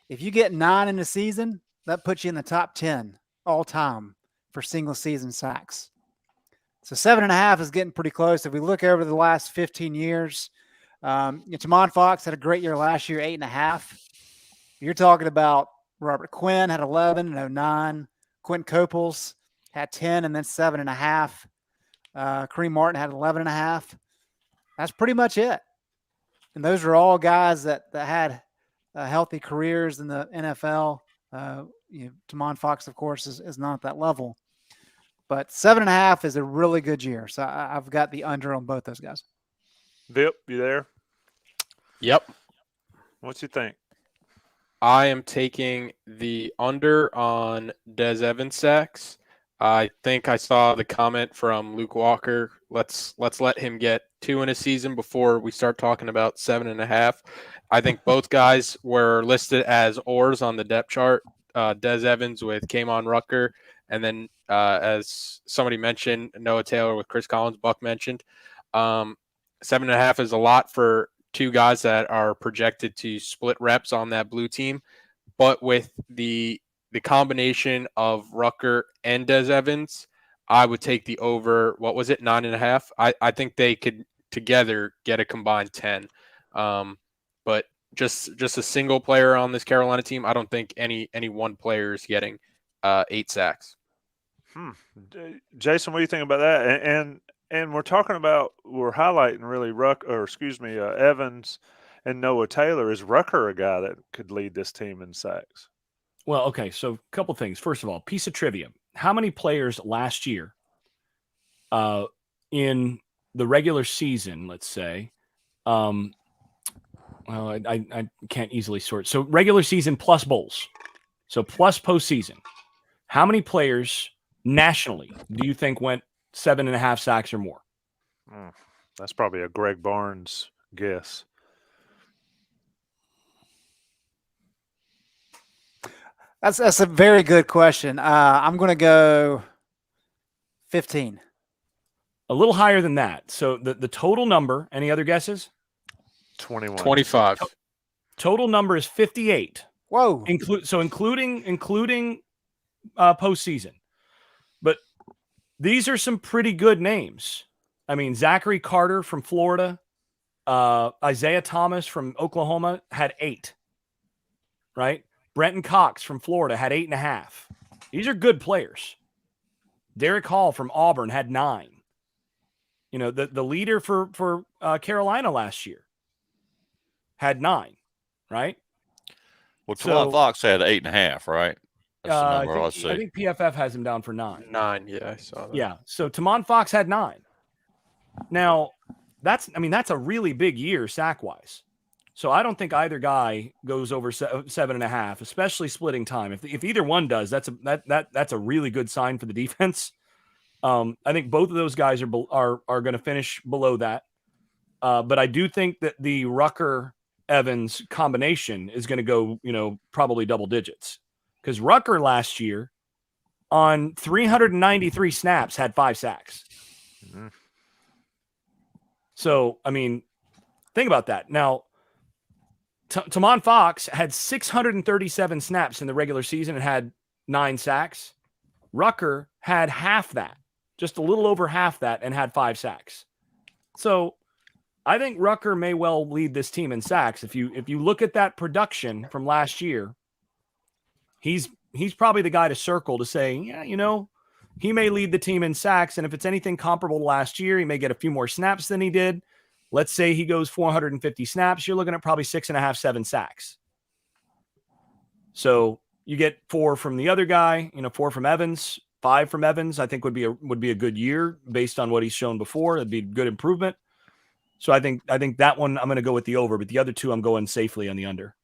if you get 9 in a season, that puts you in the top 10 all time for single season sacks. So 7.5 is getting pretty close. If we look over the last 15 years, Tamon Fox had a great year last year, 8.5. You're talking about Robert Quinn had 11 in 2009. Quentin Copels had 10 and then 7.5. Kareem Martin had 11.5. That's pretty much it. And those are all guys that had healthy careers in the NFL. Tamon Fox, of course, is not at that level. But 7.5 is a really good year. So I've got the under on both those guys. Vip, you there? Yep. What you think? I am taking the under on Des Evans sacks. I think I saw the comment from Luke Walker. Let's let him get 2 in a season before we start talking about 7.5. I think both guys were listed as oars on the depth chart. Des Evans with K'Mon Rucker, and then as somebody mentioned, Noah Taylor with Chris Collins. Buck mentioned 7.5 is a lot for 2 guys that are projected to split reps on that blue team, but with the combination of Rucker and Des Evans, I would take the over. What was it, 9.5? I think they could together get a combined 10. But just a single player on this Carolina team, I don't think any one player is getting 8 sacks. Jason, what do you think about that? And we're highlighting really Evans and Noah Taylor. Is Rucker a guy that could lead this team in sacks? Well, okay. So, a couple things. First of all, piece of trivia: how many players last year, in the regular season, let's say, well, I can't easily sort. So, regular season plus bowls, so plus postseason. How many players nationally do you think went 7.5 sacks or more? That's probably a Greg Barnes guess. That's a very good question. I'm going to go 15. A little higher than that. So the total number, any other guesses? 21. 25. Total number is 58. Whoa. Including postseason. But these are some pretty good names. I mean, Zachary Carter from Florida, Isaiah Thomas from Oklahoma had 8. Right? Brenton Cox from Florida had 8.5. These are good players. Derek Hall from Auburn had 9. You know, the leader for Carolina last year had 9, right? Well, Tavon Fox had 8.5, right? That's the number I see. I think PFF has him down for 9. 9, yeah, I saw that. Yeah, so Tavon Fox had 9. Now, that's a really big year sack-wise. So I don't think either guy goes over 7.5, especially splitting time. If either one does, that's a really good sign for the defense. I think both of those guys are going to finish below that. But I do think that the Rucker Evans combination is going to go, probably double digits, because Rucker last year on 393 snaps had 5 sacks. Mm-hmm. So, I mean, think about that. Now, Tavon Fox had 637 snaps in the regular season and had 9 sacks. Rucker had half that, just a little over half that, and had 5 sacks. So I think Rucker may well lead this team in sacks. If you look at that production from last year, he's probably the guy to circle to say, yeah, he may lead the team in sacks. And if it's anything comparable to last year, he may get a few more snaps than he did. Let's say he goes 450 snaps. You're looking at probably 6.5, 7 sacks. So you get 4 from the other guy, 4 from Evans, 5 from Evans. I think would be a good year based on what he's shown before. It'd be a good improvement. So I think that one I'm going to go with the over, but the other two I'm going safely on the under.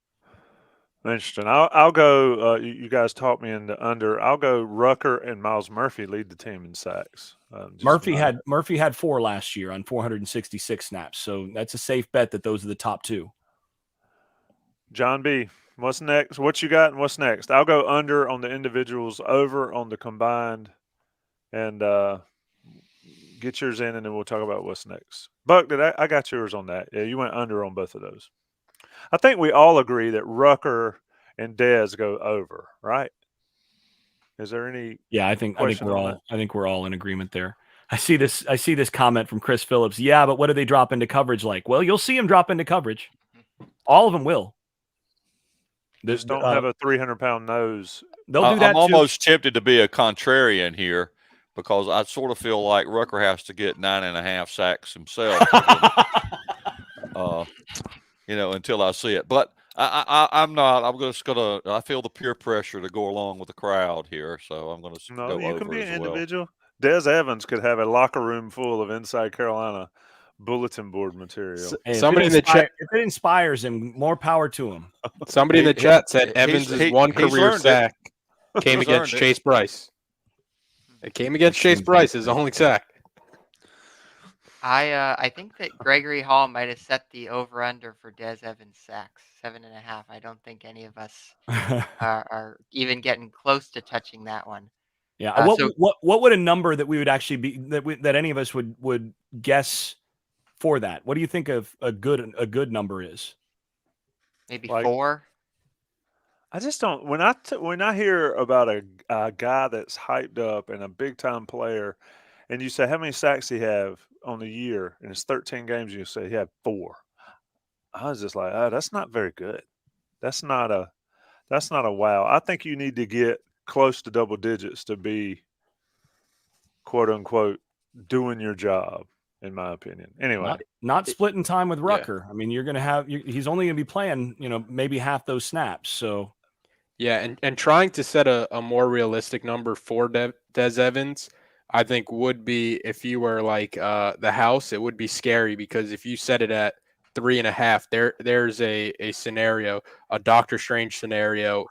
Interesting. I'll go. You guys taught me in the under. I'll go. Rucker and Miles Murphy lead the team in sacks. Murphy had 4 last year on 466 snaps. So that's a safe bet that those are the top 2. John B., what's next? What you got and what's next? I'll go under on the individuals, over on the combined, and get yours in, and then we'll talk about what's next. Buck, I got yours on that. Yeah, you went under on both of those. I think we all agree that Rucker and Dez go over, right? Is there any? Yeah, I think we're all in agreement there. I see this comment from Chris Phillips. Yeah, but what do they drop into coverage like? Well, you'll see them drop into coverage. All of them will. Just don't have a 300-pound nose. They'll do that. I'm almost tempted to be a contrarian here, because I sort of feel like Rucker has to get 9.5 sacks himself. Until I see it. But I'm not. I feel the peer pressure to go along with the crowd here, so I'm going to go over. You can be an individual. Well. Des Evans could have a locker room full of Inside Carolina bulletin board material. Somebody in the chat, if it inspires him, more power to him. Somebody in the chat said Evans' one career sack came against Chase Bryce. It came against Chase Bryce, his only sack. I think that Gregory Hall might have set the over/under for Des Evans sacks, 7.5. I don't think any of us are even getting close to touching that one. Yeah. What would a number that we would actually be that any of us would guess for that? What do you think of a good number is? Maybe 4. I just don't. When I hear about a guy that's hyped up and a big time player, and you say how many sacks he have on the year, and it's 13 games, you say he had 4. I was just like, that's not very good. That's not a wow. I think you need to get close to double digits to be quote unquote, doing your job, in my opinion. Anyway, not splitting time with Yeah. Rucker. I mean, you're going to have he's only going to be playing, maybe half those snaps. So Yeah, and trying to set a more realistic number for Des Evans, I think would be, if you were like the house, it would be scary, because if you set it at 3.5, there's a scenario, a Doctor Strange scenario,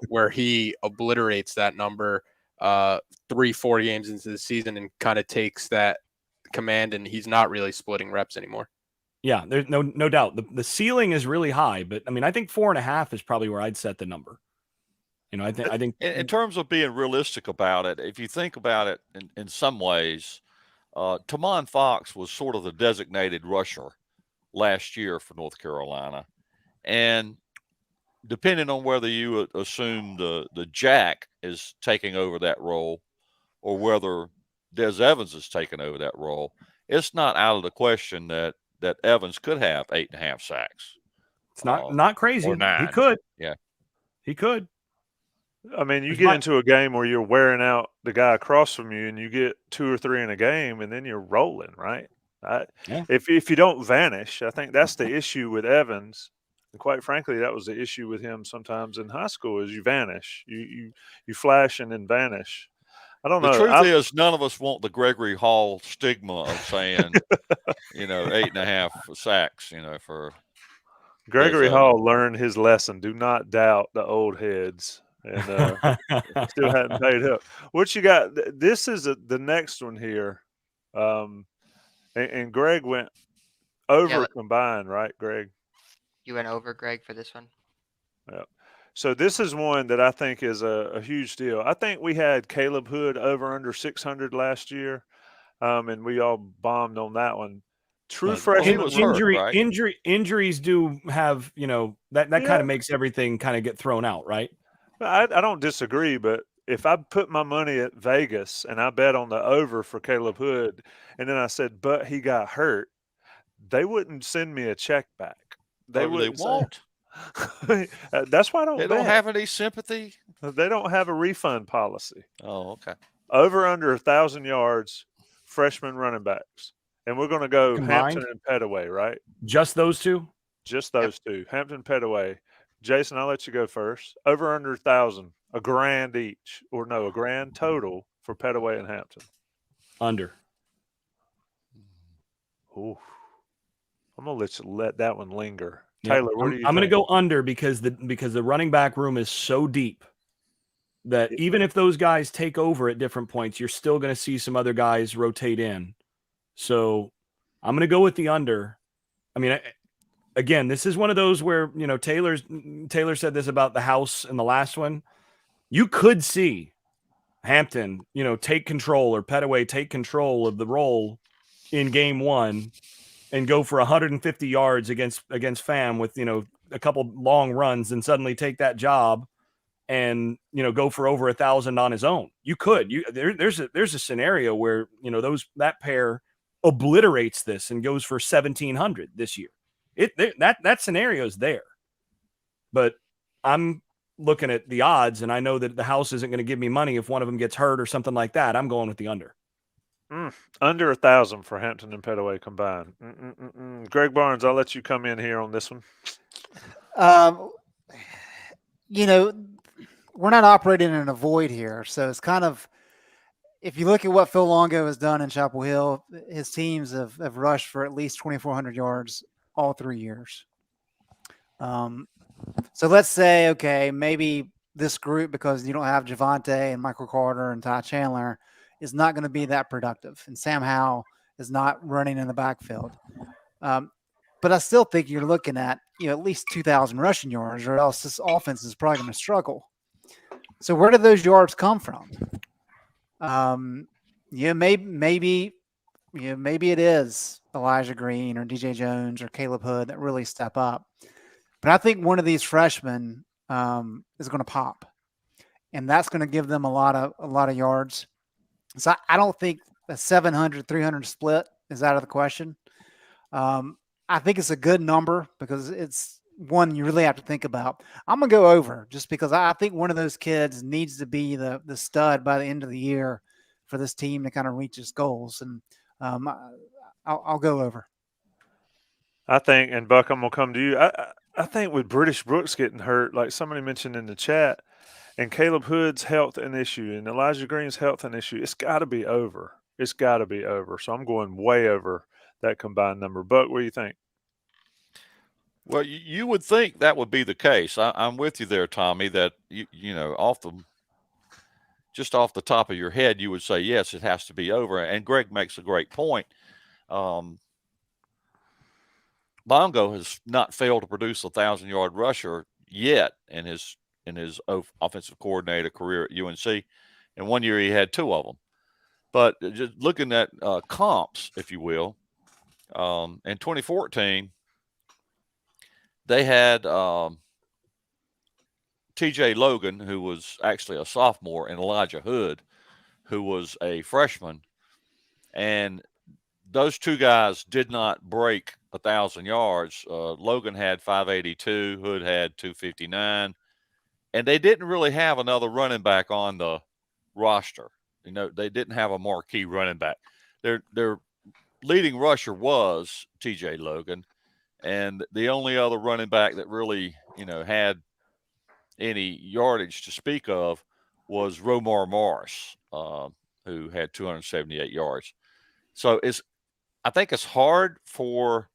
where he obliterates that number 3-4 games into the season and kind of takes that command, and he's not really splitting reps anymore. yeah, there's no doubt the ceiling is really high, but I mean, I think 4.5 is probably where I'd set the number. I think In terms of being realistic about it, if you think about it in some ways, Tamon Fox was sort of the designated rusher last year for North Carolina. And depending on whether you assume the Jack is taking over that role or whether Des Evans is taking over that role, it's not out of the question that Evans could have 8.5 sacks. it's not crazy. Or 9. He could. Yeah. He could. I mean, you It's get my- into a game where you're wearing out the guy across from you, and you get 2 or 3 in a game, and then you're rolling, right? Yeah. If you don't vanish, I think that's the issue with Evans. And quite frankly, that was the issue with him sometimes in high school, is you vanish, you flash and then vanish. I don't The know. truth is, none of us want the Gregory Hall stigma of saying, 8.5 sacks, for Gregory Des Hall Evans. learned his lesson. Do not doubt the old heads, and still hadn't paid up. What you got? This is the next one here, and Greg went over combined, right, Greg? You went over, Greg, for this one? Yeah. So this is one that I think is a huge deal. I think we had Caleb Hood over under 600 last year, and we all bombed on that one. True Well, freshman he was hurt, right? Injuries do have, that Yeah. kind of makes everything kind of get thrown out, right? I don't disagree, but if I put my money at Vegas and I bet on the over for Caleb Hood, and then I said, but he got hurt, they wouldn't send me a check back. They wouldn't. won't. That's why I don't. They don't have any sympathy. They don't have a refund policy. Oh, okay. Over under 1,000 yards, freshman running backs, and we're going to go Combined? Hampton and Petaway, right? Just those two? Just those two, Hampton, Petaway. Jason, I'll let you go first. Over under 1,000, a grand each, or no, a grand total for Petaway and Hampton. Under. Ooh, I'm gonna let that one linger. Yeah, Taylor, what do you? I'm going to think? go under because the running back room is so deep that even if those guys take over at different points, you're still going to see some other guys rotate in. So I'm going to go with the under. I mean, again, this is one of those where, Taylor said this about the house in the last one. You could see Hampton, take control, or Petaway take control of the role in game one and go for 150 yards against FAM with, a couple long runs, and suddenly take that job and, go for over 1,000 on his own. You could. There's a scenario where, that pair obliterates this and goes for 1,700 this year. That scenario is there. But I'm looking at the odds, and I know that the house isn't going to give me money if one of them gets hurt or something like that. I'm going with the under. Under 1,000 for Hampton and Petaway combined. Greg Barnes, I'll let you come in here on this one. We're not operating in a void here. So it's kind of, if you look at what Phil Longo has done in Chapel Hill, his teams have rushed for at least 2,400 yards all 3 years. So let's say, okay, maybe this group, because you don't have Javonte and Michael Carter and Ty Chandler, is not going to be that productive. And Sam Howell is not running in the backfield. But I still think you're looking at, at least 2,000 rushing yards, or else this offense is probably going to struggle. So where do those yards come from? Maybe it is Elijah Green or DJ Jones or Caleb Hood that really step up. But I think one of these freshmen is going to pop, and that's going to give them a lot of yards. So I don't think a 700-300 split is out of the question. I think it's a good number because it's one you really have to think about. I'm going to go over just because I think one of those kids needs to be the stud by the end of the year for this team to kind of reach its goals. And I'll go over. I think, and Buck, I'm gonna come to you. I think with British Brooks getting hurt, like somebody mentioned in the chat, and Caleb Hood's health an issue, and Elijah Green's health an issue, it's got to be over. It's got to be over. So I'm going way over that combined number. Buck, what do you think? Well, you would think that would be the case. I'm with you there, Tommy. That you know, just off the top of your head, you would say yes, it has to be over. And Greg makes a great point. Longo has not failed to produce a 1,000-yard rusher yet in his offensive coordinator career at UNC. And one year he had 2 of them. But just looking at comps, if you will, in 2014, they had T.J. Logan, who was actually a sophomore, and Elijah Hood, who was a freshman. And those 2 guys did not break 1,000 yards. Logan had 582, Hood had 259, and they didn't really have another running back on the roster. You know, they didn't have a marquee running back. Their leading rusher was T.J. Logan, and the only other running back that really, you know, had any yardage to speak of was Romar Morris, who had 278 yards. So I think it's hard for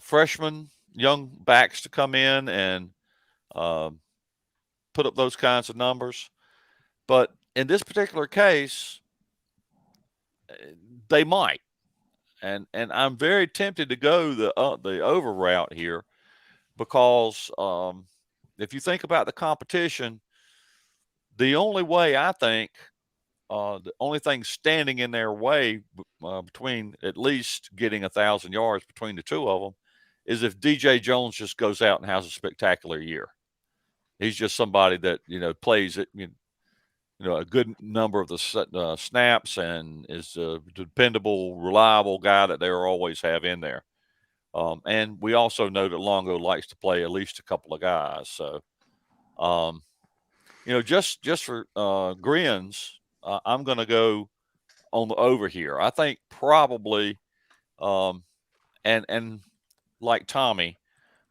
freshmen, young backs to come in and put up those kinds of numbers. But in this particular case, they might. And I'm very tempted to go the over route here because if you think about the competition, the only way I think the only thing standing in their way between at least getting 1,000 yards between the 2 of them is if DJ Jones just goes out and has a spectacular year. He's just somebody that, you know, plays it, you know, a good number of the snaps and is a dependable, reliable guy that they'll always have in there. And we also know that Longo likes to play at least a couple of guys. So, you know, just for grins, I'm going to go on the over here. I think probably, and like Tommy,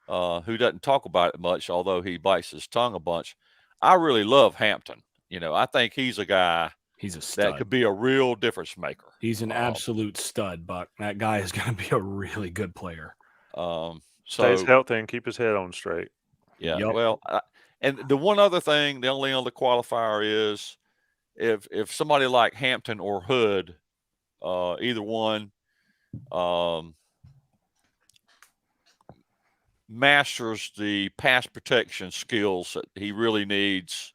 who doesn't talk about it much, although he bites his tongue a bunch, I really love Hampton. You know, I think he's a guy He's a stud. that could be a real difference maker. He's an absolute stud, Buck. That guy is going to be a really good player. Stays healthy and keep his head on straight. Yeah. Yep. Well, and the one other thing, the only other qualifier is if somebody like Hampton or Hood, either one, masters the pass protection skills that he really needs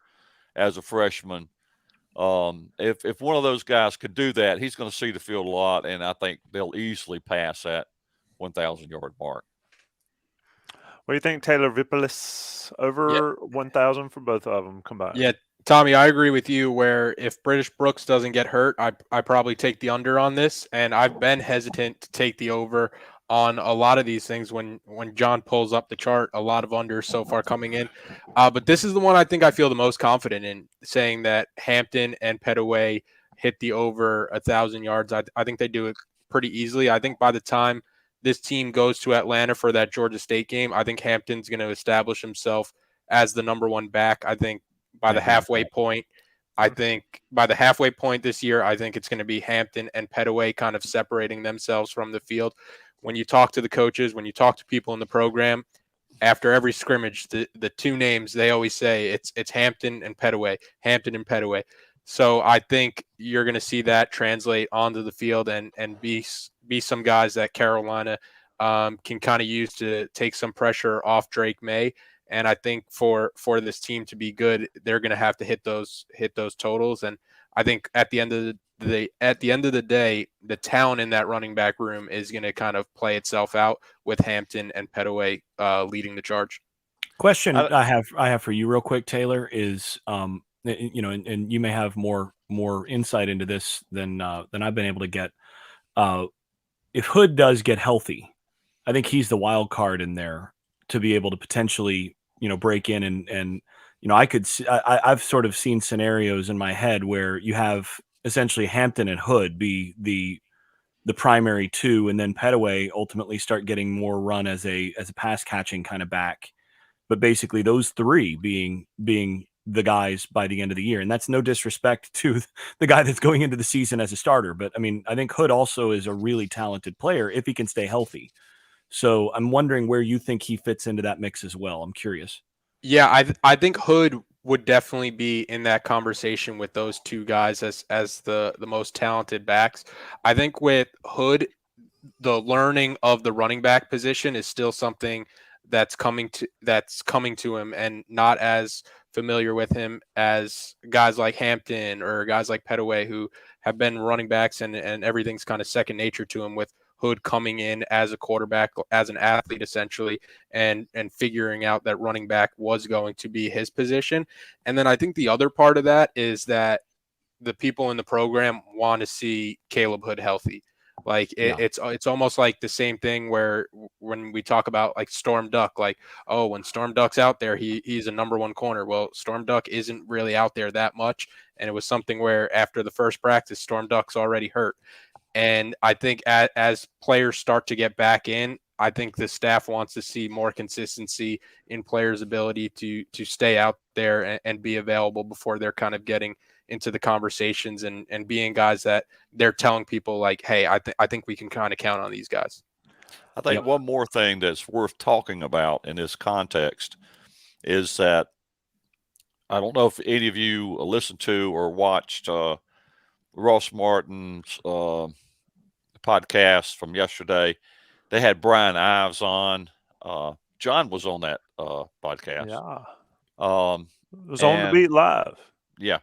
as a freshman. If one of those guys could do that, he's going to see the field a lot, and I think they'll easily pass that 1,000-yard mark. What do you think, Taylor Vipalis? Over 1,000 for both of them combined. Yeah, Tommy, I agree with you where if British Brooks doesn't get hurt, I probably take the under on this, and I've been hesitant to take the over on a lot of these things. When John pulls up the chart, a lot of unders so far coming in. But this is the one I think I feel the most confident in, saying that Hampton and Petaway hit the over 1,000 yards. I think they do it pretty easily. I think by the time this team goes to Atlanta for that Georgia State game, I think Hampton's going to establish himself as the number 1 back. I think by the halfway point, this year, I think it's going to be Hampton and Petaway kind of separating themselves from the field. When you talk to the coaches, when you talk to people in the program, after every scrimmage, the 2 names they always say it's Hampton and Petaway, Hampton and Petaway. So I think you're going to see that translate onto the field and be some guys that Carolina can kind of use to take some pressure off Drake May. And I think for this team to be good, they're going to have to hit those totals. And I think at the end of the day, the talent in that running back room is going to kind of play itself out with Hampton and Petaway leading the charge. Question I have for you real quick, Taylor, is you know, and you may have more insight into this than I've been able to get. If Hood does get healthy, I think he's the wild card in there to be able to potentially, you know, break in and you know, I've sort of seen scenarios in my head where you have essentially Hampton and Hood be the primary two, and then Petaway ultimately start getting more run as a pass catching kind of back. But basically those three being the guys by the end of the year. And that's no disrespect to the guy that's going into the season as a starter. But I mean, I think Hood also is a really talented player if he can stay healthy. So I'm wondering where you think he fits into that mix as well. I'm curious. Yeah, I think Hood would definitely be in that conversation with those two guys as the most talented backs. I think with Hood, the learning of the running back position is still something that's coming to him, and not as familiar with him as guys like Hampton or guys like Petaway, who have been running backs, and everything's kind of second nature to him, with Hood coming in as a quarterback, as an athlete essentially, and figuring out that running back was going to be his position. And then I think the other part of that is that the people in the program want to see Caleb Hood healthy. Like it's almost like the same thing where when we talk about like Storm Duck, like, oh, when Storm Duck's out there, he's a number one corner. Well, Storm Duck isn't really out there that much. And it was something where after the first practice, Storm Duck's already hurt. And I think as players start to get back in, I think the staff wants to see more consistency in players' ability to stay out there and be available before they're kind of getting into the conversations and being guys that they're telling people like, hey, I think we can kind of count on these guys. I think one more thing that's worth talking about in this context is that I don't know if any of you listened to or watched Ross Martin's podcast from yesterday. They had Brian Ives on. John was on that podcast. Yeah. It was on the beat live. Yeah.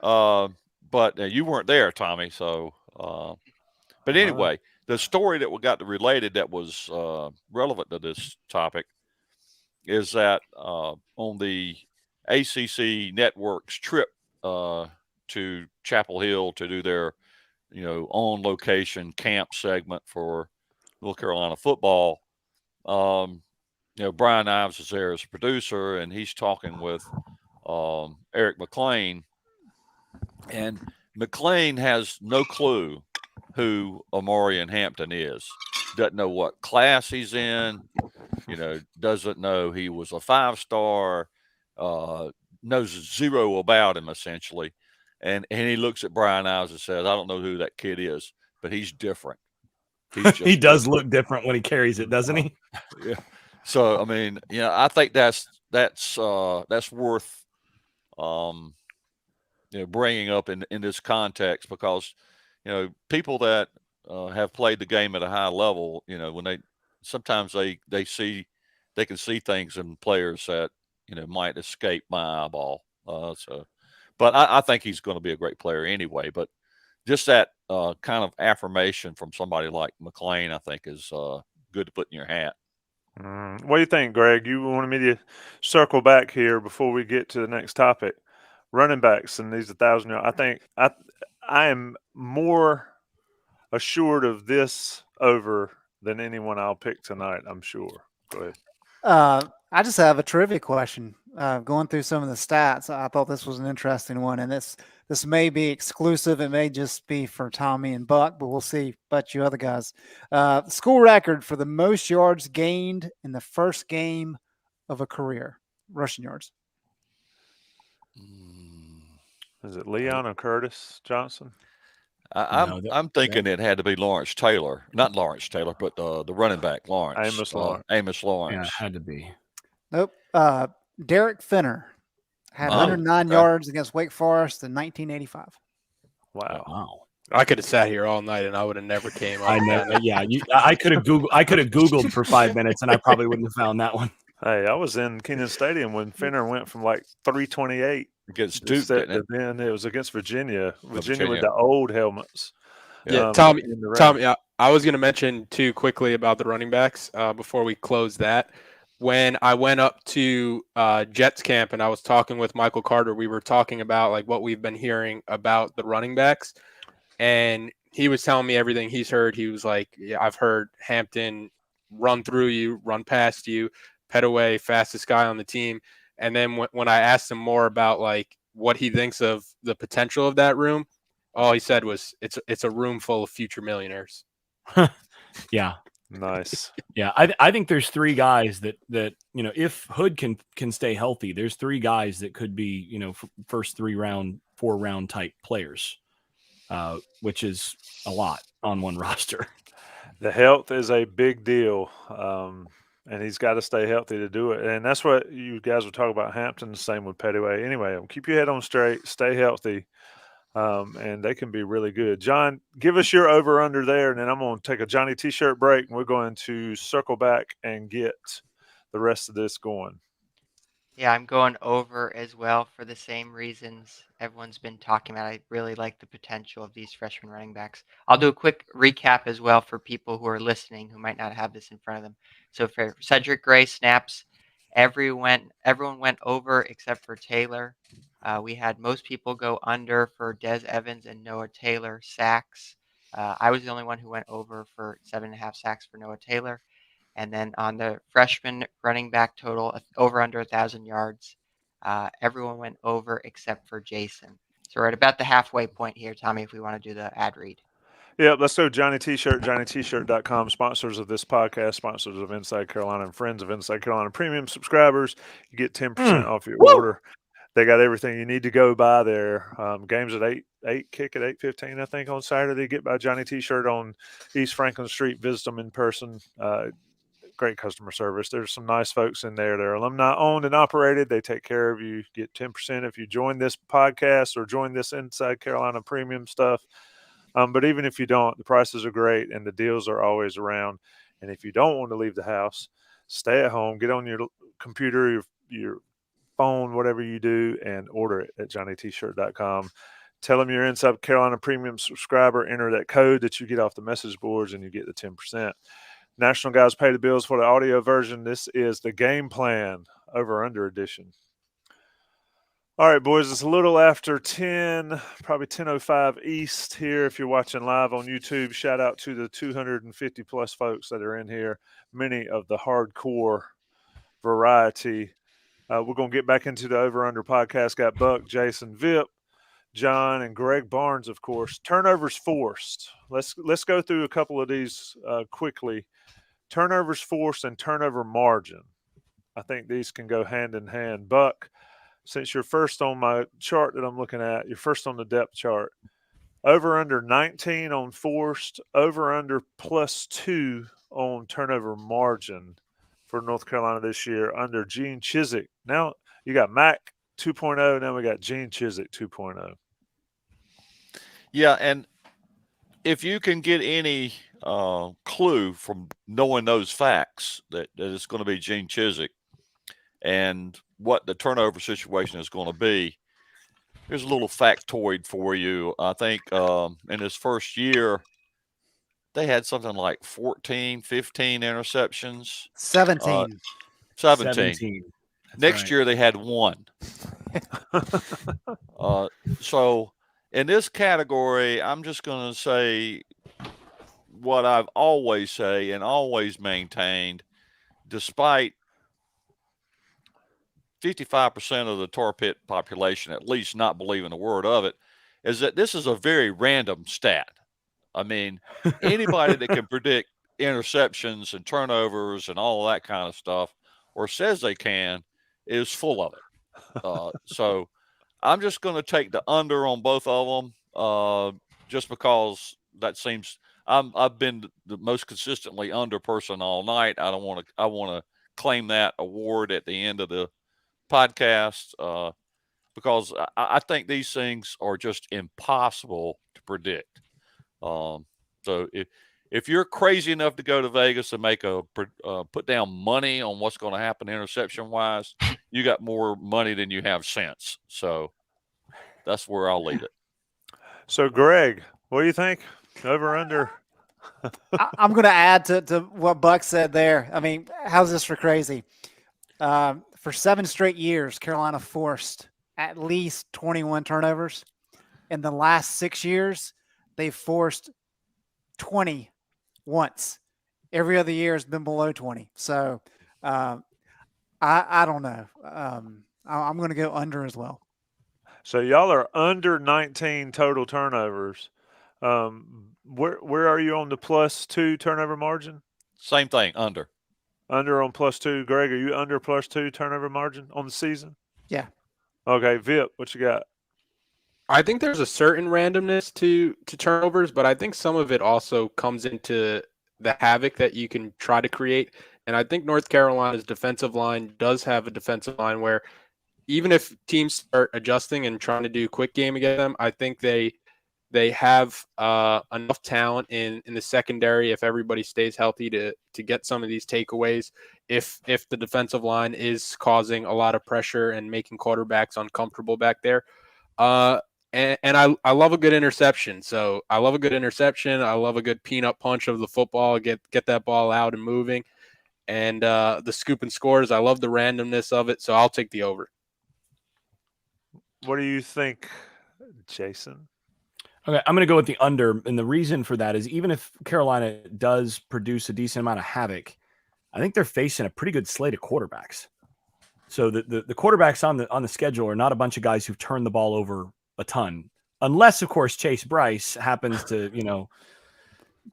But you weren't there, Tommy. So, but anyway, the story that we got related that was relevant to this topic is that on the ACC Network's trip to Chapel Hill to do their, on location camp segment for North Carolina football, Brian Ives is there as a producer, and he's talking with Eric McLean. And McLean has no clue who Omarion Hampton is. Doesn't know what class he's in. Doesn't know he was a 5-star. Knows zero about him essentially. And he looks at Brian Ives and says, "I don't know who that kid is, but he's different. He does look different when he carries it, doesn't he?" Yeah. So I mean, I think that's worth bringing up in this context, because people that have played the game at a high level, when they can see things in players that might escape my eyeball. But I think he's going to be a great player anyway. But just that kind of affirmation from somebody like McLean, I think, is good to put in your hat. What do you think, Greg? You wanted me to circle back here before we get to the next topic. Running backs and these 1,000 yards. I think I am more assured of this over than anyone I'll pick tonight, I'm sure. Go ahead. I just have a trivia question. Going through some of the stats, I thought this was an interesting one, and this may be exclusive. It may just be for Tommy and Buck, but we'll see about you other guys. School record for the most yards gained in the first game of a career, rushing yards. Is it Leon or Curtis Johnson? I'm thinking it had to be Lawrence Taylor, not Lawrence Taylor, but the running back Lawrence. Amos Lawrence. Yeah, it had to be. Nope. Derek Finner had 109 yards against Wake Forest in 1985. Wow. I could have sat here all night and I would have never came up. I know. Yeah, I could have Googled for 5 minutes and I probably wouldn't have found that one. Hey, I was in Kenan Stadium when Finner went from like 328 against Duke. Then it was against Virginia with the old helmets. Yeah, Tommy, I was going to mention too quickly about the running backs before we close that. When I went up to Jets camp and I was talking with Michael Carter, we were talking about like what we've been hearing about the running backs, and he was telling me everything he's heard. He was like, "Yeah, I've heard Hampton run through you, run past you, Petaway, fastest guy on the team." And then when I asked him more about like what he thinks of the potential of that room, All he said was it's a room full of future millionaires. Yeah. Nice. Yeah, I think there's three guys that if Hood can stay healthy, there's three guys that could be first 4 round type players, which is a lot on one roster. The health is a big deal, and he's got to stay healthy to do it. And that's what you guys were talking about Hampton. The same with Pettyway. Anyway, keep your head on straight, stay healthy, and they can be really good. John, give us your over-under there, and then I'm going to take a Johnny T-shirt break, and we're going to circle back and get the rest of this going. Yeah, I'm going over as well for the same reasons everyone's been talking about. I really like the potential of these freshman running backs. I'll do a quick recap as well for people who are listening who might not have this in front of them. So for Cedric Gray snaps, everyone went over except for Taylor. We had most people go under for Des Evans and Noah Taylor sacks. I was the only one who went over for 7.5 sacks for Noah Taylor. And then on the freshman running back total, over under 1,000 yards, everyone went over except for Jason. So we're at about the halfway point here, Tommy, if we want to do the ad read. Yeah, let's go Johnny T-shirt, JohnnyT-shirt.com, sponsors of this podcast, sponsors of Inside Carolina, and friends of Inside Carolina premium subscribers. You get 10% off your order. They got everything you need to go by there. Games at 8, kick at 8:15, I think, on Saturday. Get by Johnny T-shirt on East Franklin Street. Visit them in person. Great customer service. There's some nice folks in there. They're alumni owned and operated. They take care of you. Get 10% if you join this podcast or join this Inside Carolina premium stuff. But even if you don't, the prices are great and the deals are always around. And if you don't want to leave the house, stay at home, get on your computer, your phone, whatever you do, and order it at JohnnyT-shirt.com. Tell them you're Inside Carolina premium subscriber. Enter that code that you get off the message boards and you get the 10%. National Guys Pay the Bills for the audio version. This is the Game Plan over-under edition. All right, boys, it's a little after 10, probably 10:05 East here if you're watching live on YouTube. Shout out to the 250-plus folks that are in here, many of the hardcore variety. We're going to get back into the over-under podcast. Got Buck, Jason, Vip, John, and Greg Barnes, of course. Turnovers forced. Let's go through a couple of these quickly. Turnovers forced and turnover margin. I think these can go hand in hand. Buck, since you're first on my chart that I'm looking at, you're first on the depth chart. Over under 19 on forced, over under +2 on turnover margin for North Carolina this year under Gene Chizik. Now you got Mac 2.0, now we got Gene Chizik 2.0. Yeah, and if you can get any clue from knowing those facts that it's going to be Gene Chizik and what the turnover situation is going to be, here's a little factoid for you. I think in his first year, they had something like 14, 15 interceptions. 17. 17. Next year, they had 1. So in this category, I'm just going to say what I've always say and always maintained, despite 55% of the tar pit population at least not believing a word of it, is that this is a very random stat. I mean, anybody that can predict interceptions and turnovers and all of that kind of stuff, or says they can, is full of it. So I'm just going to take the under on both of them, just because that seems I've been the most consistently under person all night. I want to claim that award at the end of the podcast, because I think these things are just impossible to predict. So if you're crazy enough to go to Vegas and make put down money on what's going to happen interception wise, you got more money than you have sense. So that's where I'll leave it. So Greg, what do you think? Over under? I'm going to add to what Buck said there. I mean, how's this for crazy? For 7 straight years, Carolina forced at least 21 turnovers. In the last 6 years, they've forced 20 once. Every other year has been below 20. So I don't know. I'm going to go under as well. So y'all are under 19 total turnovers. Where are you on the +2 turnover margin? Same thing, under. Under on +2. Greg, are you under +2 turnover margin on the season? Yeah. Okay, Vip, what you got? I think there's a certain randomness to turnovers, but I think some of it also comes into the havoc that you can try to create. And I think North Carolina's defensive line does have a defensive line where even if teams start adjusting and trying to do quick game against them, I think they have enough talent in the secondary if everybody stays healthy to get some of these takeaways. If the defensive line is causing a lot of pressure and making quarterbacks uncomfortable back there. And I love a good interception. So I love a good interception. I love a good peanut punch of the football, get that ball out and moving. And the scoop and scores, I love the randomness of it. So I'll take the over. What do you think, Jason? Okay, I'm going to go with the under. And the reason for that is even if Carolina does produce a decent amount of havoc, I think they're facing a pretty good slate of quarterbacks. So the quarterbacks on the schedule are not a bunch of guys who've turned the ball over a ton, unless of course Chase Bryce happens to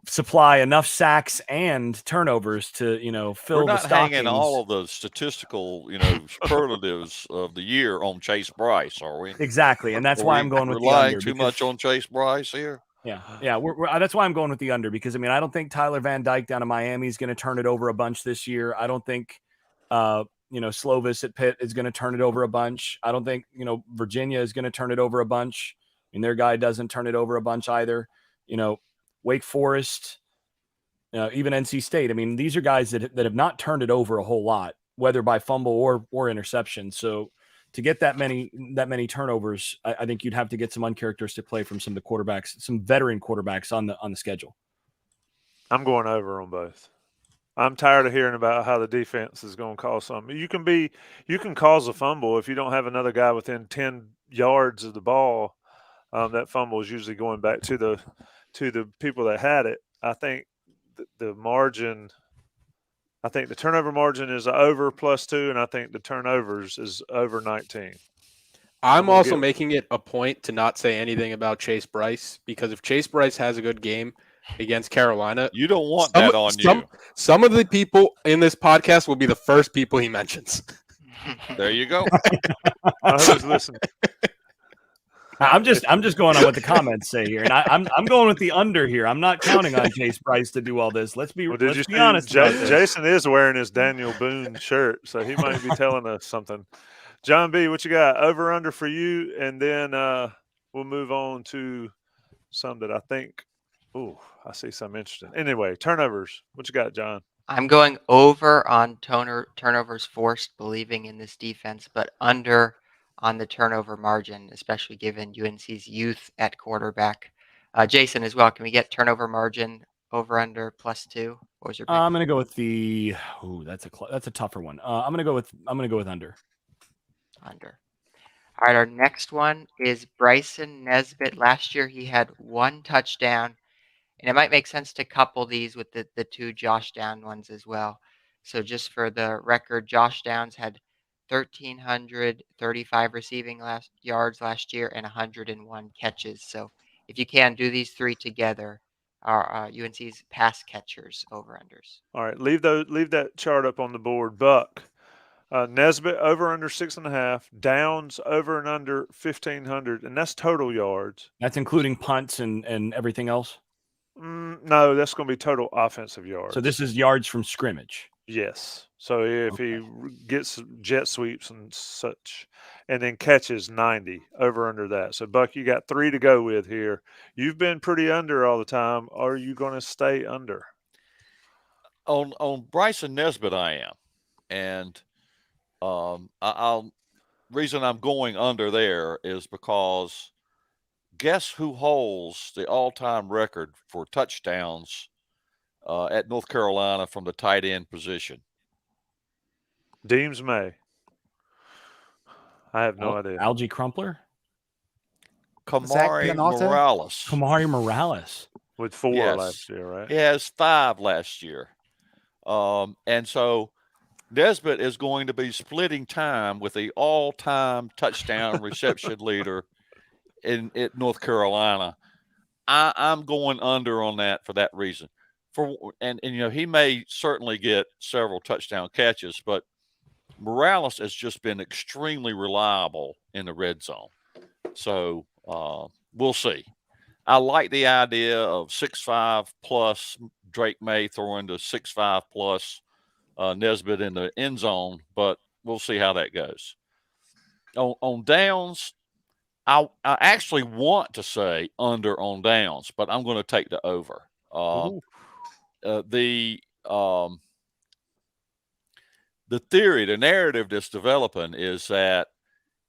supply enough sacks and turnovers to fill We're the not stockings. hanging all of the statistical superlatives of the year on Chase Bryce, are we? Exactly, and that's why I'm going with the relying under. too much on Chase Bryce here. Yeah. That's why I'm going with the under because I don't think Tyler Van Dyke down in Miami is going to turn it over a bunch this year. I don't think Slovis at Pitt is going to turn it over a bunch. I don't think Virginia is going to turn it over a bunch. Their guy doesn't turn it over a bunch either. Wake Forest, even NC State. These are guys that have not turned it over a whole lot, whether by fumble or interception. So to get that many turnovers, I think you'd have to get some uncharacteristic play from some of the quarterbacks, some veteran quarterbacks on the schedule. I'm going over on both. I'm tired of hearing about how the defense is going to cause something. You can cause a fumble if you don't have another guy within 10 yards of the ball. That fumble is usually going back to the people that had it. I think the margin. I think the turnover margin is over +2, and I think the turnovers is over 19. I'm also making it a point to not say anything about Chase Bryce because if Chase Bryce has a good game against Carolina, you don't want that on you. Some of the people in this podcast will be the first people he mentions. There you go. Who's listening? I'm just going on what the comments say here, and I'm going with the under here. I'm not counting on Chase Bryce to do all this. Let's be honest. Jason is wearing his Daniel Boone shirt, so he might be telling us something. John B, what you got? Over under for you, and then we'll move on to some that I think. Oh, I see some interesting. Anyway, turnovers. What you got, John? I'm going over on turnovers forced, believing in this defense, but under on the turnover margin, especially given UNC's youth at quarterback. Jason, as well, can we get turnover margin over under +2? What was your pick? I'm going to go with the. Oh, that's a tougher one. I'm going to go with under. Under. All right, our next one is Bryson Nesbit. Last year he had 1 touchdown, and it might make sense to couple these with the 2 Josh Down ones as well. So just for the record, Josh Downs had 1,335 receiving yards last year and 101 catches. So if you can do these 3 together, are UNC's pass catchers over-unders. All right, leave that chart up on the board. Buck, Nesbit over under 6.5, Downs over and under 1,500, and that's total yards. That's including punts and everything else? No, that's going to be total offensive yards. So this is yards from scrimmage. Yes. So if he gets jet sweeps and such, and then catches 90 over under that. So Buck, you got 3 to go with here. You've been pretty under all the time. Are you going to stay under? On Bryson Nesbit, I am, and reason I'm going under there is because guess who holds the all-time record for touchdowns at North Carolina from the tight end position? Deems May. I have no idea. Algie Crumpler? Kamari Morales. Kamari Morales. With 4 last year, right? He has 5 last year. And so Nesbit is going to be splitting time with the all-time touchdown reception leader at North Carolina. I'm going under on that for that reason. And he may certainly get several touchdown catches, but Morales has just been extremely reliable in the red zone. So we'll see. I like the idea of 6'5" plus Drake May throwing to 6'5" plus Nesbit in the end zone, but we'll see how that goes. On downs, I actually want to say under on downs, but I'm going to take the over. The theory, the narrative that's developing is that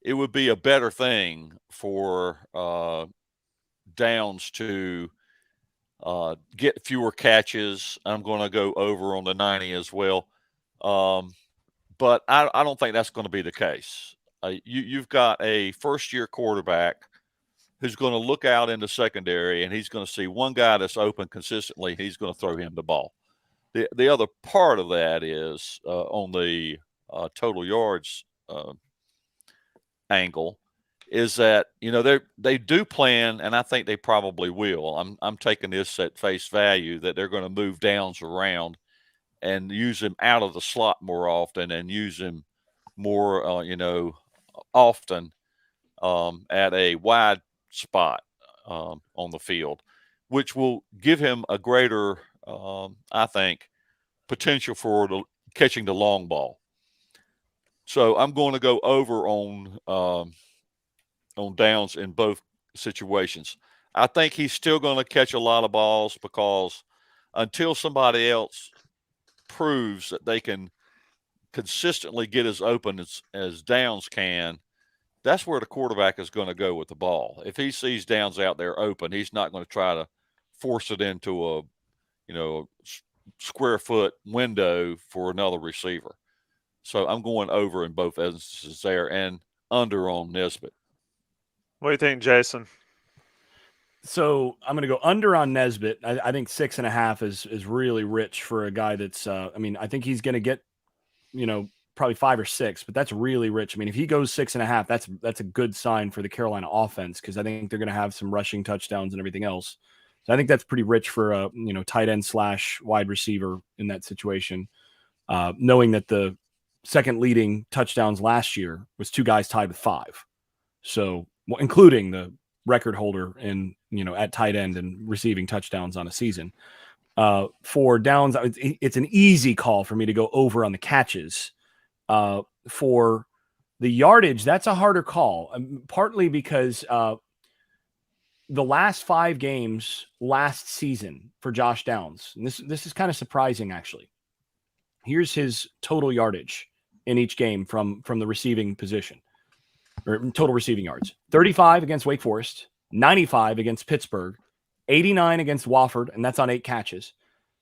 it would be a better thing for downs to get fewer catches. I'm going to go over on the 90 as well. But I don't think that's going to be the case. You've got a first-year quarterback who's going to look out in the secondary, and he's going to see one guy that's open consistently. He's going to throw him the ball. The other part of that is on the total yards angle is that they do plan, and I think they probably will. I'm taking this at face value that they're going to move downs around and use him out of the slot more often and use him more often at a wide spot on the field, which will give him a greater I think potential for catching the long ball. So I'm going to go over on downs in both situations. I think he's still going to catch a lot of balls because until somebody else proves that they can consistently get as open as downs can, that's where the quarterback is going to go with the ball. If he sees downs out there open, he's not going to try to force it into a square foot window for another receiver. So I'm going over in both instances there and under on Nesbit. What do you think, Jason? So I'm going to go under on Nesbit. I think 6.5 is really rich for a guy that's, I think he's going to get, probably 5 or 6, but that's really rich. I mean, if he goes 6.5, that's a good sign for the Carolina offense, because I think they're going to have some rushing touchdowns and everything else. So I think that's pretty rich for a tight end / wide receiver in that situation. Knowing that the second leading touchdowns last year was 2 guys tied with 5, so including the record holder in at tight end and receiving touchdowns on a season. For downs, it's an easy call for me to go over on the catches. For the yardage, that's a harder call, partly because the last 5 games last season for Josh Downs, and this is kind of surprising actually. Here's his total yardage in each game from the receiving position, or total receiving yards: 35 against Wake Forest, 95 against Pittsburgh, 89 against Wofford, and that's on 8 catches,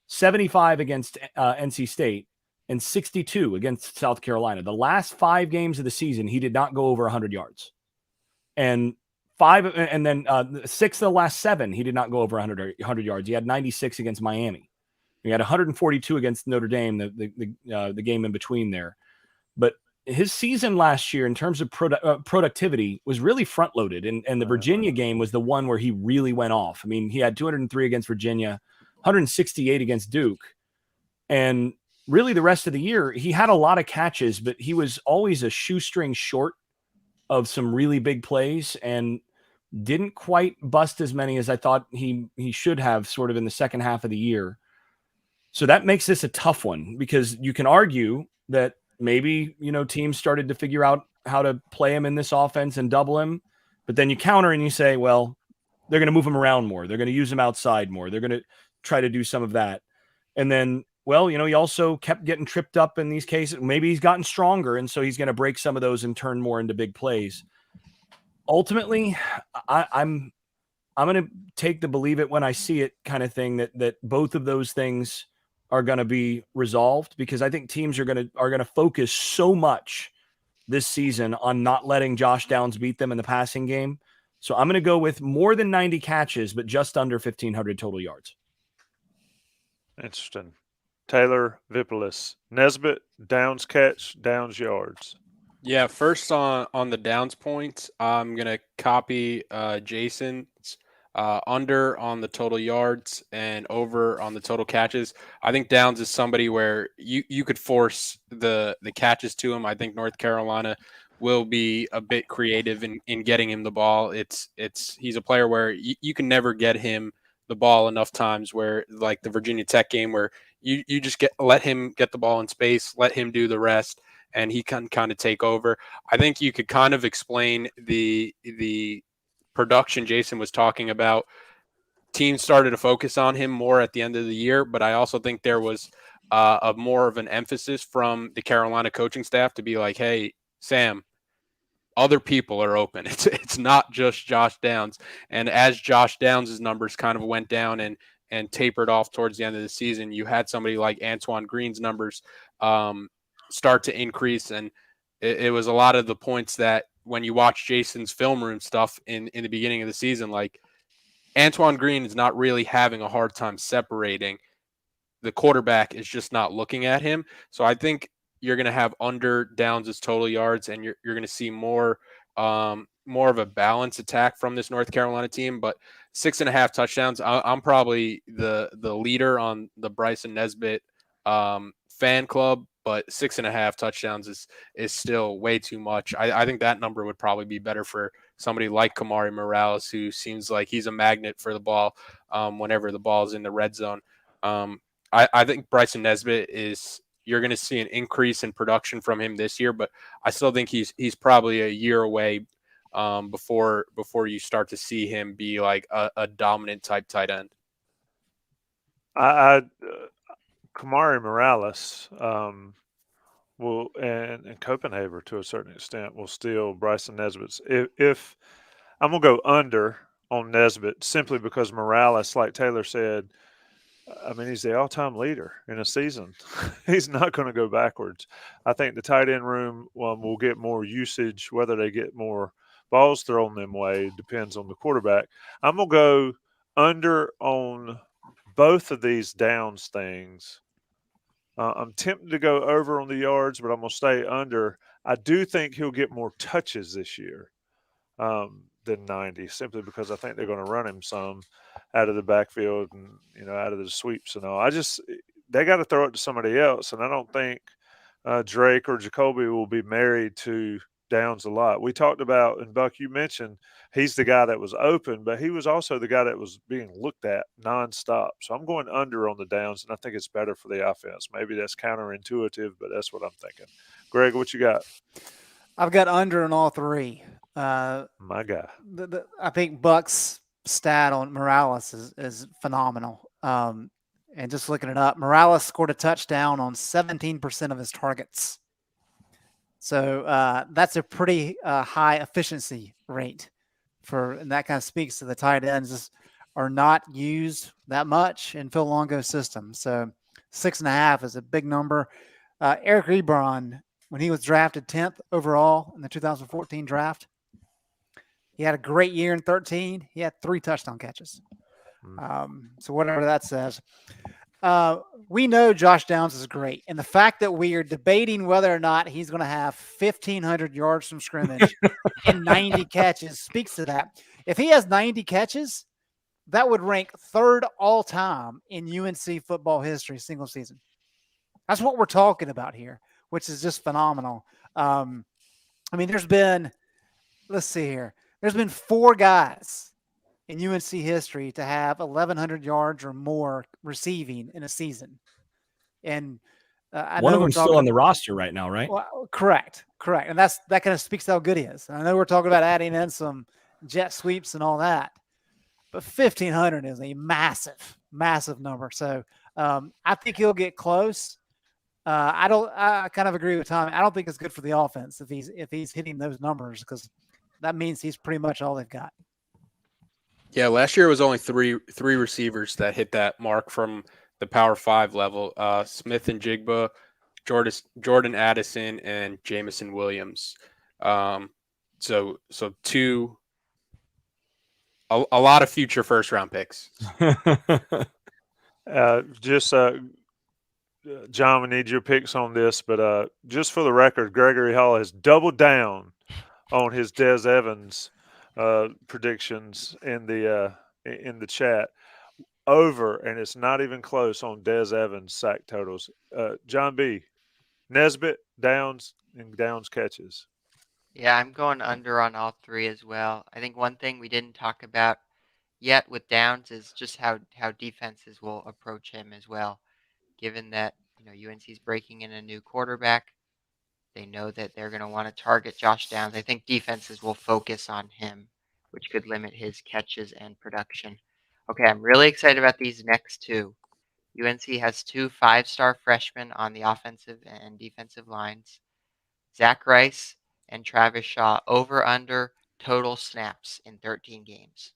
75 against NC State, and 62 against South Carolina. The last 5 games of the season, he did not go over 100 yards. And 6 of the last 7, he did not go over 100 yards. He had 96 against Miami. He had 142 against Notre Dame, the game in between there. But his season last year in terms of productivity was really front-loaded, and the Virginia game was the one where he really went off. I mean, he had 203 against Virginia, 168 against Duke, and really the rest of the year, he had a lot of catches, but he was always a shoestring short of some really big plays and didn't quite bust as many as I thought he should have sort of in the second half of the year. So that makes this a tough one, because you can argue that maybe, teams started to figure out how to play him in this offense and double him, but then you counter and you say, well, they're going to move him around more. They're going to use him outside more. They're going to try to do some of that. And then, well, he also kept getting tripped up in these cases. Maybe he's gotten stronger, and so he's going to break some of those and turn more into big plays. Ultimately, I'm going to take the believe it when I see it kind of thing, that both of those things are going to be resolved, because I think teams are going to focus so much this season on not letting Josh Downs beat them in the passing game. So I'm going to go with more than 90 catches, but just under 1,500 total yards. Interesting. Taylor Vipolis. Nesbit, downs catch, downs yards. Yeah, first on the downs points, I'm gonna copy Jason's under on the total yards and over on the total catches. I think Downs is somebody where you could force the catches to him. I think North Carolina will be a bit creative in getting him the ball. He's a player where you can never get him the ball enough times, where like the Virginia Tech game where you just let him get the ball in space, let him do the rest, and he can kind of take over. I think you could kind of explain the production Jason was talking about. Teams started to focus on him more at the end of the year, but I also think there was a more of an emphasis from the Carolina coaching staff to be like, hey, Sam, other people are open. It's not just Josh Downs. And as Josh Downs' numbers kind of went down and tapered off towards the end of the season, you had somebody like Antoine Green's numbers start to increase. And it was a lot of the points that when you watch Jason's film room stuff in the beginning of the season, like Antoine Green is not really having a hard time separating. The quarterback is just not looking at him. So I think you're going to have under Downs' total yards, and you're going to see more of a balanced attack from this North Carolina team. But 6.5 touchdowns, I'm probably the leader on the Bryson Nesbit fan club, but 6.5 touchdowns is still way too much. I think that number would probably be better for somebody like Kamari Morales, who seems like he's a magnet for the ball whenever the ball is in the red zone. I think Bryson Nesbit you're going to see an increase in production from him this year, but I still think he's probably a year away before you start to see him be like a dominant type tight end. Kamari Morales will and Copenhagen to a certain extent will steal Bryson Nesbitt's. If I'm gonna go under on Nesbit simply because Morales, like Taylor said, I mean, he's the all-time leader in a season. He's not going to go backwards. I think the tight end room will get more usage. Whether they get more balls thrown them way depends on the quarterback. I'm going to go under on both of these downs things. I'm tempted to go over on the yards, but I'm going to stay under. I do think he'll get more touches this year than 90, simply because I think they're going to run him some out of the backfield and, out of the sweeps and all. They got to throw it to somebody else, and I don't think Drake or Jacoby will be married to Downs a lot. We talked about, and Buck, you mentioned he's the guy that was open, but he was also the guy that was being looked at nonstop. So I'm going under on the Downs, and I think it's better for the offense. Maybe that's counterintuitive, but that's what I'm thinking. Greg, what you got? I've got under in all three. My guy. I think Buck's stat on Morales is phenomenal. And just looking it up, Morales scored a touchdown on 17% of his targets. So that's a pretty high efficiency rate and that kind of speaks to the tight ends are not used that much in Phil Longo's system. So 6.5 is a big number. Eric Ebron, when he was drafted 10th overall in the 2014 draft, he had a great year in 13. He had 3 touchdown catches. So whatever that says. We know Josh Downs is great. And the fact that we are debating whether or not he's going to have 1,500 yards from scrimmage and 90 catches speaks to that. If he has 90 catches, that would rank 3rd all time in UNC football history single season. That's what we're talking about here, which is just phenomenal. I mean, let's see here. There's been 4 guys in UNC history to have 1,100 yards or more receiving in a season. And I one know of we're them's talking still on the roster right now, right? Well, correct. And that kind of speaks to how good he is. And I know we're talking about adding in some jet sweeps and all that, but 1,500 is a massive, massive number. So I think he'll get close. I kind of agree with Tommy. I don't think it's good for the offense if he's hitting those numbers, because that means he's pretty much all they've got. Yeah, last year it was only three receivers that hit that mark from the Power 5 level. Smith and Jigba, Jordan Addison, and Jamison Williams. So a lot of future first round picks. John, we need your picks on this, but just for the record, Gregory Hall has doubled down on his Des Evans predictions in the chat. Over, and it's not even close on Des Evans sack totals. John B. Nesbit, Downs, and Downs catches. Yeah, I'm going under on all three as well. I think one thing we didn't talk about yet with Downs is just how defenses will approach him as well. Given that UNC is breaking in a new quarterback, they know that they're going to want to target Josh Downs. I think defenses will focus on him, which could limit his catches and production. Okay, I'm really excited about these next two. UNC has two 5-star freshmen on the offensive and defensive lines. Zach Rice and Travis Shaw over under total snaps in 13 games.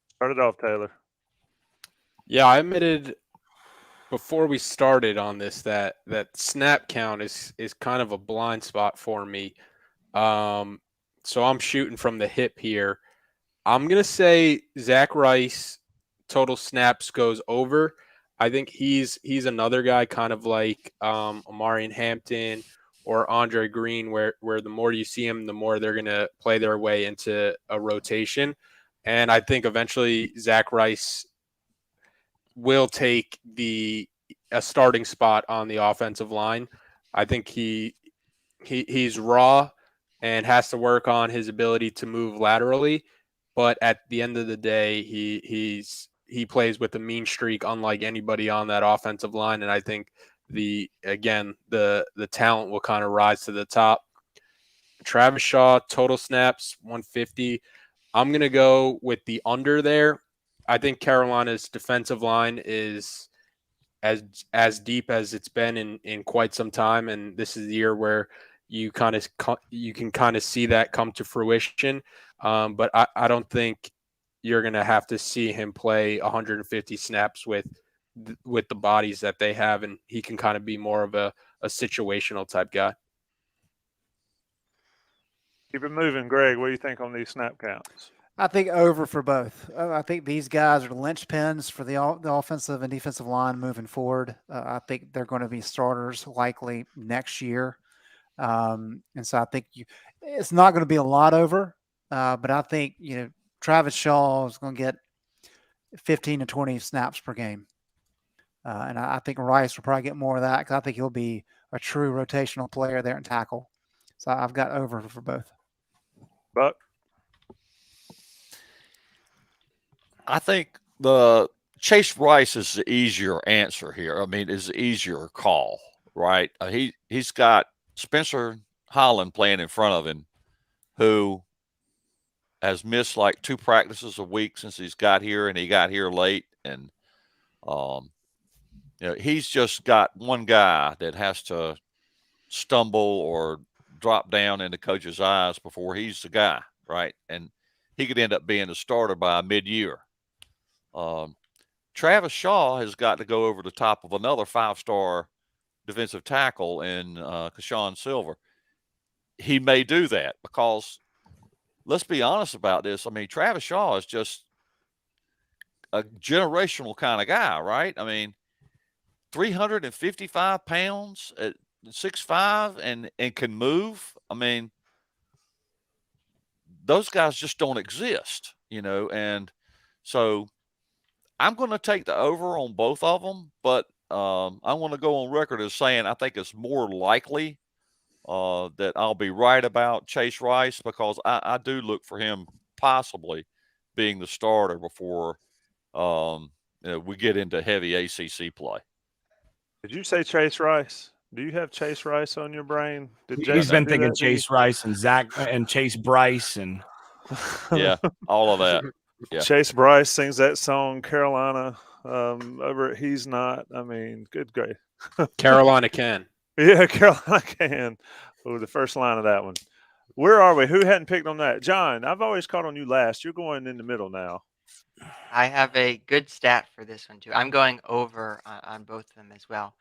Start it off, Taylor. Yeah, I admitted before we started on this that snap count is kind of a blind spot for me. So I'm shooting from the hip here. I'm gonna say Zach Rice total snaps goes over. I think he's another guy kind of like Amarian Hampton or Andre Green, where the more you see him, the more they're gonna play their way into a rotation. And I think eventually Zach Rice will take a starting spot on the offensive line. I think he's raw and has to work on his ability to move laterally, but at the end of the day, he plays with a mean streak unlike anybody on that offensive line, and I think the talent will kind of rise to the top. Travis Shaw total snaps 150. I'm going to go with the under there. I think Carolina's defensive line is as deep as it's been in quite some time, and this is the year where you can kind of see that come to fruition. But I don't think you're going to have to see him play 150 snaps with the bodies that they have, and he can kind of be more of a situational type guy. Keep it moving, Greg. What do you think on these snap counts? I think over for both. I think these guys are linchpins for the offensive and defensive line moving forward. I think they're going to be starters likely next year. And so I think it's not going to be a lot over, but I think, Travis Shaw is going to get 15 to 20 snaps per game. And I think Rice will probably get more of that because I think he'll be a true rotational player there in tackle. So I've got over for both. Buck? I think the Chase Rice is the easier answer here. I mean, is the easier call, right? He's got Spencer Holland playing in front of him, who has missed like 2 practices a week since he's got here, and he got here late. And he's just got one guy that has to stumble or drop down in the coach's eyes before he's the guy, right? And he could end up being the starter by mid-year. Travis Shaw has got to go over the top of another 5-star defensive tackle in Keshawn Silver. He may do that because, let's be honest about this. I mean, Travis Shaw is just a generational kind of guy, right? I mean, 355 pounds at 6'5" and can move. I mean, those guys just don't exist, and so I'm going to take the over on both of them, but I want to go on record as saying I think it's more likely that I'll be right about Chase Rice because I do look for him possibly being the starter before we get into heavy ACC play. Did you say Chase Rice? Do you have Chase Rice on your brain? He's been thinking Chase Rice and Zach and Chase Bryce and yeah, all of that. Yeah. Chase Bryce sings that song Carolina over at He's Not. I mean, good grief. Carolina can. Yeah, Carolina can. Oh, the first line of that one. Where are we? Who hadn't picked on that? John, I've always caught on you last. You're going in the middle now. I have a good stat for this one too. I'm going over on both of them as well.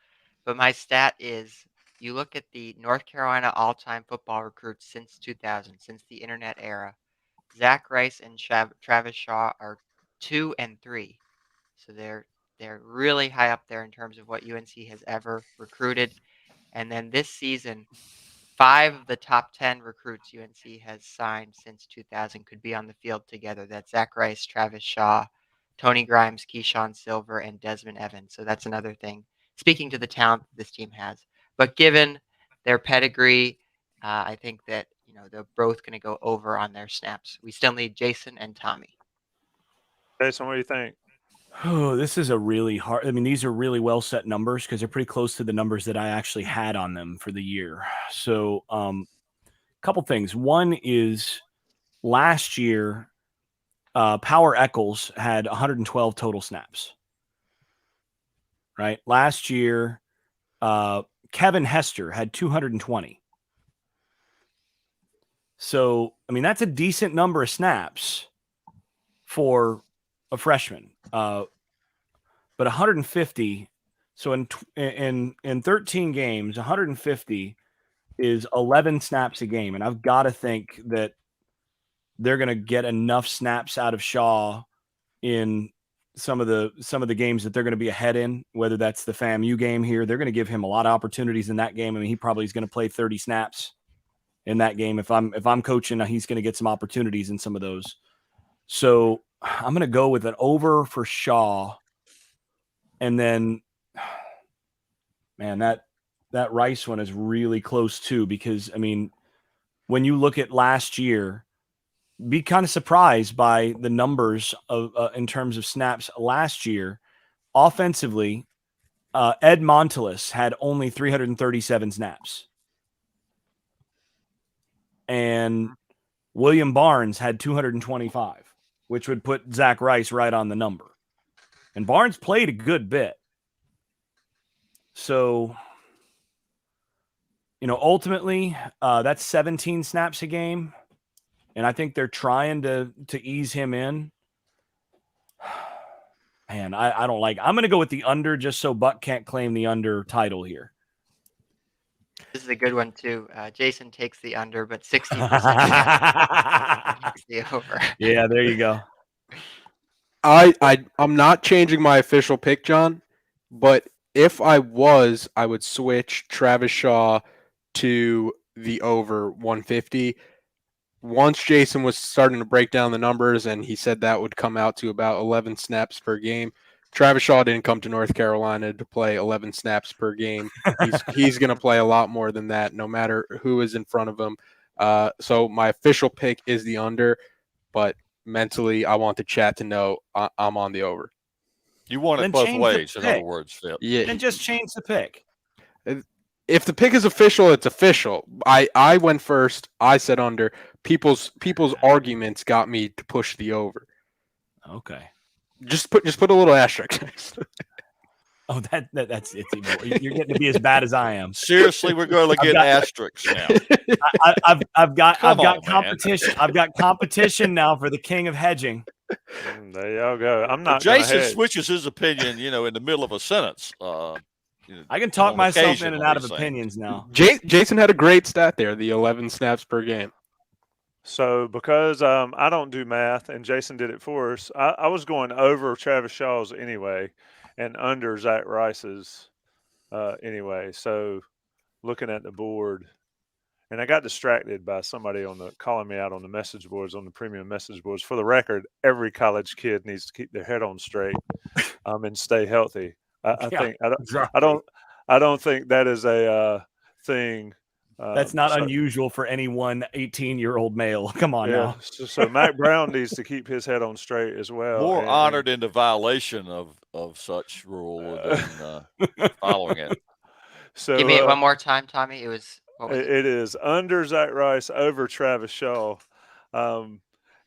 But my stat is you look at the North Carolina all-time football recruits since 2000, since the internet era. Zach Rice and Travis Shaw are 2 and 3. So they're They're really high up there in terms of what UNC has ever recruited. And then this season, 5 of the top 10 recruits UNC has signed since 2000 could be on the field together. That's Zach Rice, Travis Shaw, Tony Grimes, Keyshawn Silver, and Desmond Evans. So that's another thing, speaking to the talent this team has. But given their pedigree, I think that they're both going to go over on their snaps. We still need Jason and Tommy. Jason, what do you think? Oh, this is a really hard. I mean, these are really well set numbers because they're pretty close to the numbers that I actually had on them for the year. So, a couple things. One is last year, Power Eccles had 112 total snaps. Right. Last year, Kevin Hester had 220. So, I mean, that's a decent number of snaps for a freshman. But 150. So in 13 games, 150 is 11 snaps a game, and I've got to think that they're going to get enough snaps out of Shaw in some of the games that they're going to be ahead in, whether that's the FAMU game here. They're going to give him a lot of opportunities in that game. I mean, he probably is going to play 30 snaps in that game. If I'm coaching, he's going to get some opportunities in some of those. So I'm going to go with an over for Shaw. And then, man, that Rice one is really close too, because, I mean, when you look at last year, be kind of surprised by the numbers of in terms of snaps last year. Offensively, Ed Montelis had only 337 snaps. And William Barnes had 225, which would put Zach Rice right on the number. And Barnes played a good bit. So, ultimately, that's 17 snaps a game. And I think they're trying to ease him in. Man, I don't like. I'm going to go with the under just so Buck can't claim the under title here. This is a good one too. Jason takes the under, but 60% takes the over. Yeah, there you go. I'm not changing my official pick, John, but if I was, I would switch Travis Shaw to the over 150. Once Jason was starting to break down the numbers and he said that would come out to about 11 snaps per game, Travis Shaw didn't come to North Carolina to play 11 snaps per game. He's going to play a lot more than that, no matter who is in front of him. So my official pick is the under, but mentally I want the chat to know I'm on the over. You want it Then both change the ways, in other pick. words, Phil. Yeah. And just change the pick. If the pick is official, it's official. I went first. I said under. People's arguments got me to push the over. Okay. Just put a little asterisk next. Oh, that's it. You're getting to be as bad as I am. Seriously, we're going to get asterisks now. I've got on, competition. I've got competition now for the king of hedging. There y'all go. I'm not. Jason switches his opinion, in the middle of a sentence. I can talk myself occasion, in and out of these things. opinions now. Jason had a great stat there, the 11 snaps per game. So because I don't do math and Jason did it for us, I was going over Travis Shaw's anyway and under Zach Rice's anyway. So looking at the board, and I got distracted by somebody calling me out on the message boards, on the premium message boards. For the record, every college kid needs to keep their head on straight and stay healthy. I don't think that is a thing. That's not unusual for any one 18-year-old male. Come on now. So Mac Brown needs to keep his head on straight as well. More honored in the violation of such rule than following it. So give me it one more time, Tommy. It is under Zach Rice, over Travis Shaw, and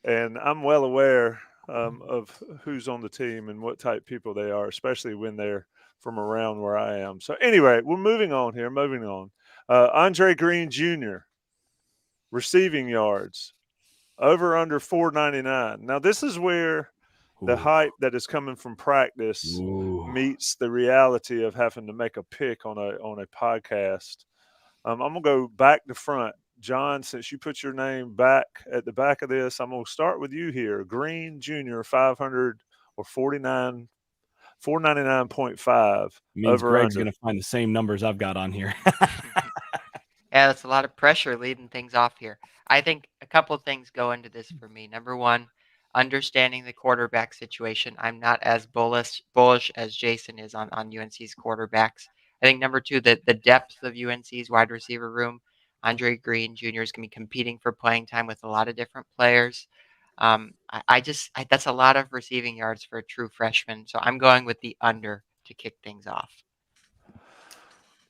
I'm well aware of who's on the team and what type of people they are, especially when they're from around where I am. So anyway, we're moving on here. Andre Green Jr., receiving yards, over under 499. Now, this is where the hype that is coming from practice meets the reality of having to make a pick on a podcast. I'm going to go back to front. John, since you put your name back at the back of this, I'm going to start with you here. Green Jr., 549 499.5. Means over Greg's under. going to find the same numbers I've got on here. Yeah, that's a lot of pressure leading things off here. I think a couple of things go into this for me. Number one, understanding the quarterback situation. I'm not as bullish as Jason is on UNC's quarterbacks. I think number two, the depth of UNC's wide receiver room. Andre Green Jr. is going to be competing for playing time with a lot of different players. That's a lot of receiving yards for a true freshman. So I'm going with the under to kick things off.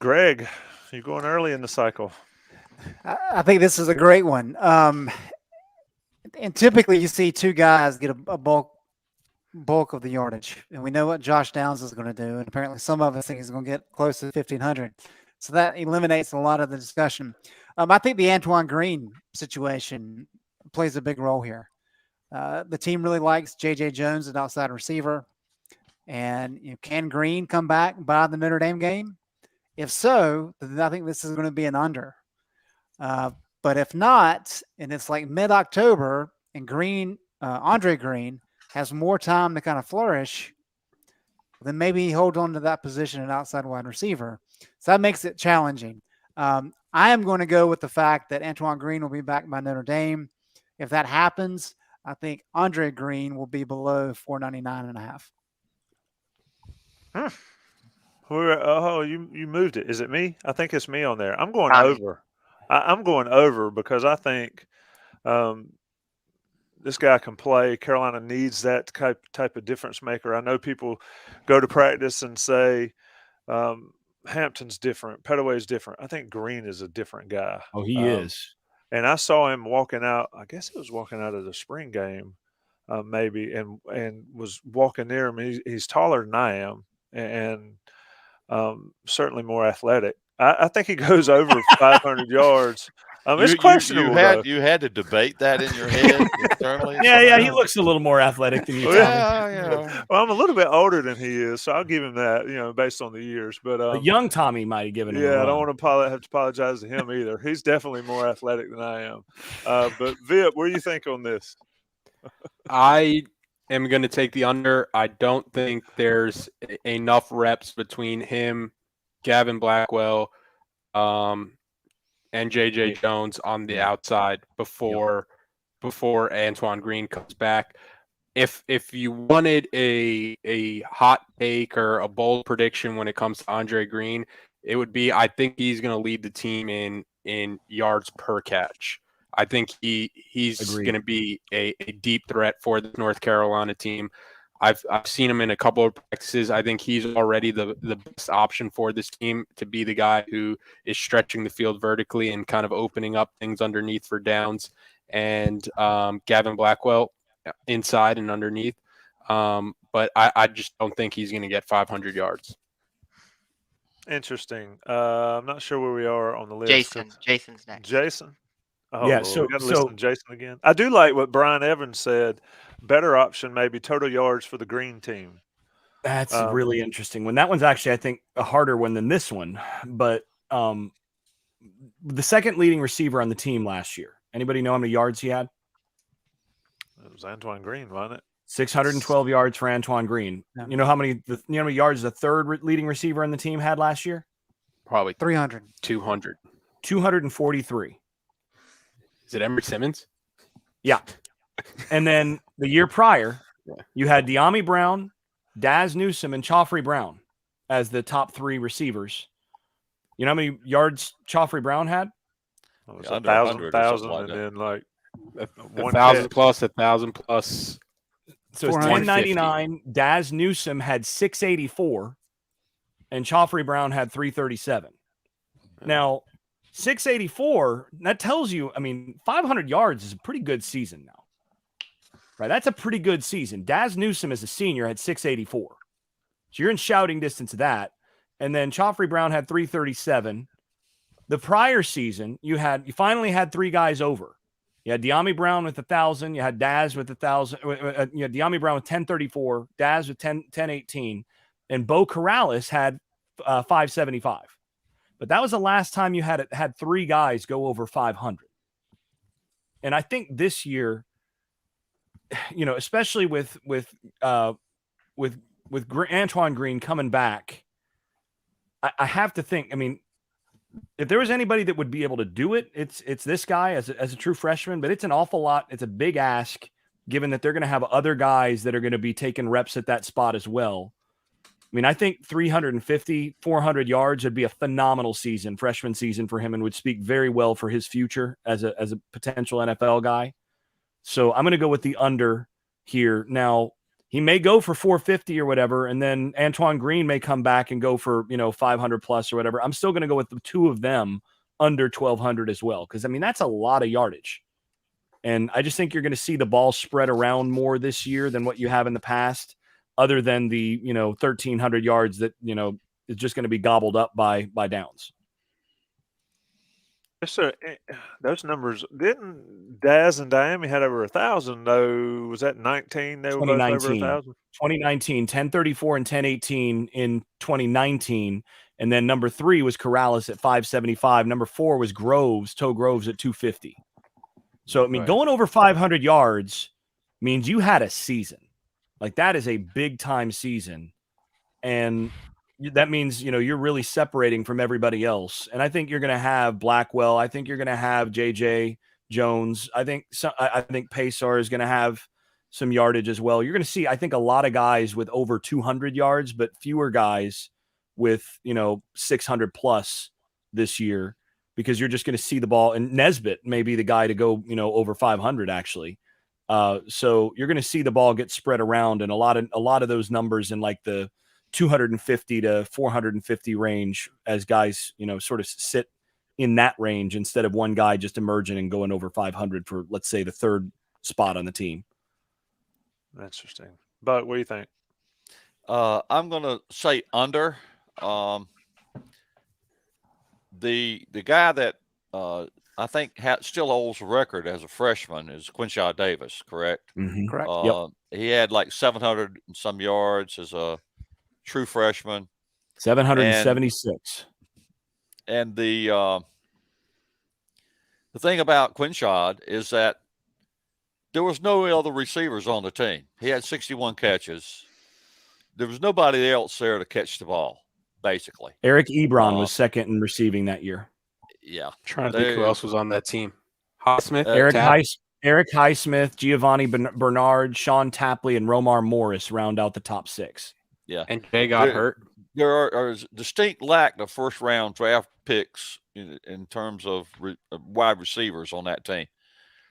Greg, you're going early in the cycle. I think this is a great one. And typically you see two guys get a bulk of the yardage. And we know what Josh Downs is going to do. And apparently some of us think he's going to get close to 1,500. So that eliminates a lot of the discussion. I think the Antoine Green situation plays a big role here. The team really likes J.J. Jones, an outside receiver. And can Green come back by the Notre Dame game? If so, then I think this is going to be an under. But if not, and it's like mid-October, and Andre Green has more time to kind of flourish, then maybe he holds on to that position an outside wide receiver. So that makes it challenging. I am going to go with the fact that Antoine Green will be back by Notre Dame. If that happens, I think Andre Green will be below 499.5. Oh, you moved it. Is it me? I think it's me on there. I'm going Tommy. over. I'm going over because I think this guy can play. Carolina needs that type of difference maker. I know people go to practice and say Hampton's different, Petaway's different. I think Green is a different guy. Oh, he is. And I saw him walking out. I guess it was walking out of the spring game, maybe, and was walking near him. He's taller than I am, and certainly more athletic. I think he goes over 500 yards. It's questionable. You had to debate that in your head internally. Yeah, he looks a little more athletic than you. Tommy. Yeah. Well, I'm a little bit older than he is, so I'll give him that, based on the years. But young Tommy might have given him. Yeah, I don't want to have to apologize to him either. He's definitely more athletic than I am. But Vip, what do you think on this? I am going to take the under. I don't think there's enough reps between him, Gavin Blackwell, and J.J. Jones on the outside before Antoine Green comes back. If you wanted a hot take or a bold prediction when it comes to Andre Green, it would be I think he's going to lead the team in yards per catch. I think he's going to be a deep threat for the North Carolina team. I've seen him in a couple of practices. I think he's already the best option for this team to be the guy who is stretching the field vertically and kind of opening up things underneath for downs. And Gavin Blackwell inside and underneath. But I just don't think he's going to get 500 yards. Interesting. I'm not sure where we are on the list. Jason's next. Jason? Oh, yeah, so we got to listen to Jason again. I do like what Brian Evans said. Better option, maybe total yards for the Green team. That's a really interesting one. That one's actually, I think, a harder one than this one. But the second leading receiver on the team last year. Anybody know how many yards he had? It was Antoine Green, wasn't it? 612 yards for Antoine Green. You know how many yards the third leading receiver on the team had last year? Probably 300. 200. 243. Is it Emory Simmons? Yeah. And then the year prior, you had De'Ami Brown, Daz Newsome, and Chaffrey Brown as the top three receivers. You know how many yards Chaffrey Brown had? It was 1,000, and then like 1,000 plus, 1,000 plus. So it's 199. Daz Newsome had 684, and Chaffrey Brown had 337. Now, 684, that tells you, 500 yards is a pretty good season now. Right? That's a pretty good season. Daz Newsome as a senior had 684. So you're in shouting distance of that. And then Chaffrey Brown had 337. The prior season, you finally had three guys over. You had De'Ami Brown with 1,000. You had Daz with 1,000. You had De'Ami Brown with 1034. Daz with 1018. And Bo Corrales had 575. But that was the last time you had three guys go over 500. And I think this year, especially with Antoine Green coming back, I have to think. I mean, if there was anybody that would be able to do it, it's this guy as a true freshman. But it's an awful lot. It's a big ask, given that they're going to have other guys that are going to be taking reps at that spot as well. I mean, I think 350, 400 yards would be a phenomenal freshman season for him, and would speak very well for his future as a potential NFL guy. So I'm going to go with the under here. Now, he may go for 450 or whatever, and then Antoine Green may come back and go for 500 plus or whatever. I'm still going to go with the two of them under 1,200 as well, because I mean that's a lot of yardage, and I just think you're going to see the ball spread around more this year than what you have in the past. Other than the 1,300 yards that is just going to be gobbled up by downs. So those numbers, didn't Daz and Diami had over 1,000 though? Was that 19? They were both over 1,000. 2019, 1034 and 1018 in 2019, and then number 3 was Corrales at 575. Number 4 was Toe Groves at 250. So I mean, going over 500 yards means you had a season. Like that is a big time season, and that means you're really separating from everybody else. And I think you're going to have Blackwell. I think you're going to have JJ Jones. I think Paysar is going to have some yardage as well. You're going to see, I think, a lot of guys with over 200 yards, but fewer guys with 600 plus this year, because you're just going to see the ball. And Nesbit may be the guy to go over 500 actually. So you're going to see the ball get spread around, and a lot of those numbers in like the 250 to 450 range as guys, sort of sit in that range instead of one guy just emerging and going over 500 for, let's say, the third spot on the team. Interesting. Buck, what do you think? I'm going to say under. The guy that I think still holds the record as a freshman is Quinshaw Davis, correct? Mm-hmm. Correct. Yep. He had like 700 and some yards as a true freshman. 776. And the thing about Quinshaw is that there was no other receivers on the team. He had 61 catches. There was nobody else there to catch the ball, basically. Eric Ebron was second in receiving that year. Yeah. Trying to think who else was on that team. Highsmith, Eric Highsmith, Giovanni Bernard, Sean Tapley, and Romar Morris round out the top 6. Yeah. And Jay got hurt. There are distinct lack of first-round draft picks in terms of wide receivers on that team.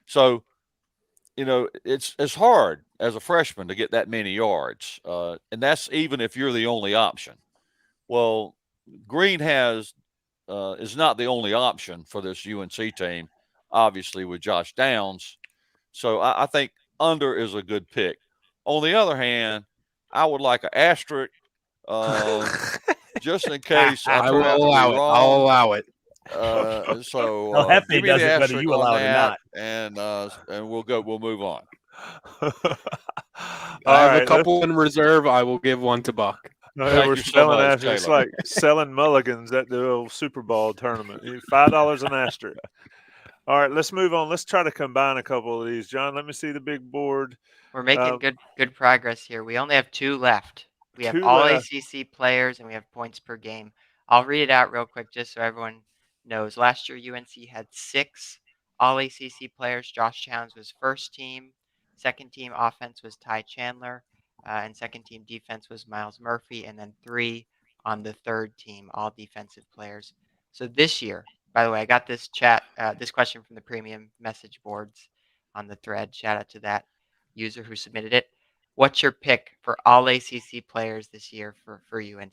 So, it's hard as a freshman to get that many yards, and that's even if you're the only option. Well, Green is not the only option for this UNC team, obviously, with Josh Downs. So I think under is a good pick. On the other hand, I would like an asterisk just in case I will allow it. I'll allow it. So Hefe does it whether you allow it or not. And we'll move on. I have a couple in reserve. I will give one to Buck. No, we're selling asterisks. It's like selling mulligans at the old Super Bowl tournament. $5 an asterisk. All right, let's move on. Let's try to combine a couple of these. John, let me see the big board. We're making good progress here. We only have 2 left. We have 2 all left. ACC players, and we have points per game. I'll read it out real quick just so everyone knows. Last year, UNC had 6 all ACC players. Josh Downs was first team. Second team offense was Ty Chandler. And second team defense was Miles Murphy. And then 3 on the third team, all defensive players. So this year, by the way, I got this question from the premium message boards on the thread. Shout out to that user who submitted it. What's your pick for all ACC players this year for UNC?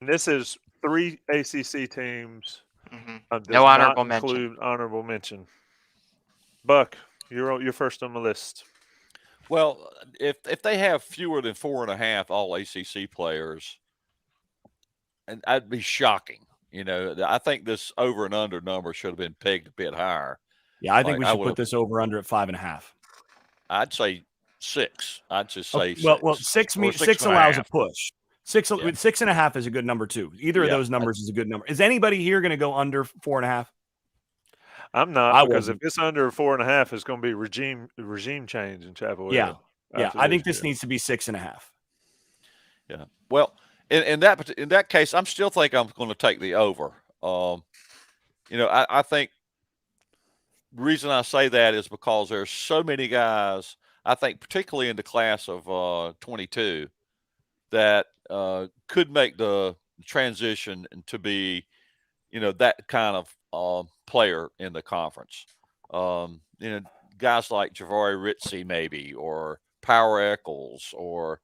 This is 3 ACC teams. Mm-hmm. No honorable mention. Include honorable mention. Buck, you're first on the list. Well, if they have fewer than 4.5 all ACC players, and that'd be shocking. I think this over and under number should have been pegged a bit higher. Yeah, I think we should put this over under at 5.5. I'd say 6. I'd just say 6. Well, 6 allows a push. 6.5 is a good number too. Either of those numbers is a good number. Is anybody here going to go under 4.5? I'm not, because if it's under 4.5, it's going to be regime change in Chapel Hill. Yeah. I think this needs to be 6.5. Yeah. Well, in that case, I'm still think I'm going to take the over. I think the reason I say that is because there's so many guys, I think, particularly in the class of 22, that could make the transition to be, that kind of player in the conference. Guys like Javari Ritzy maybe, or Power Eccles, or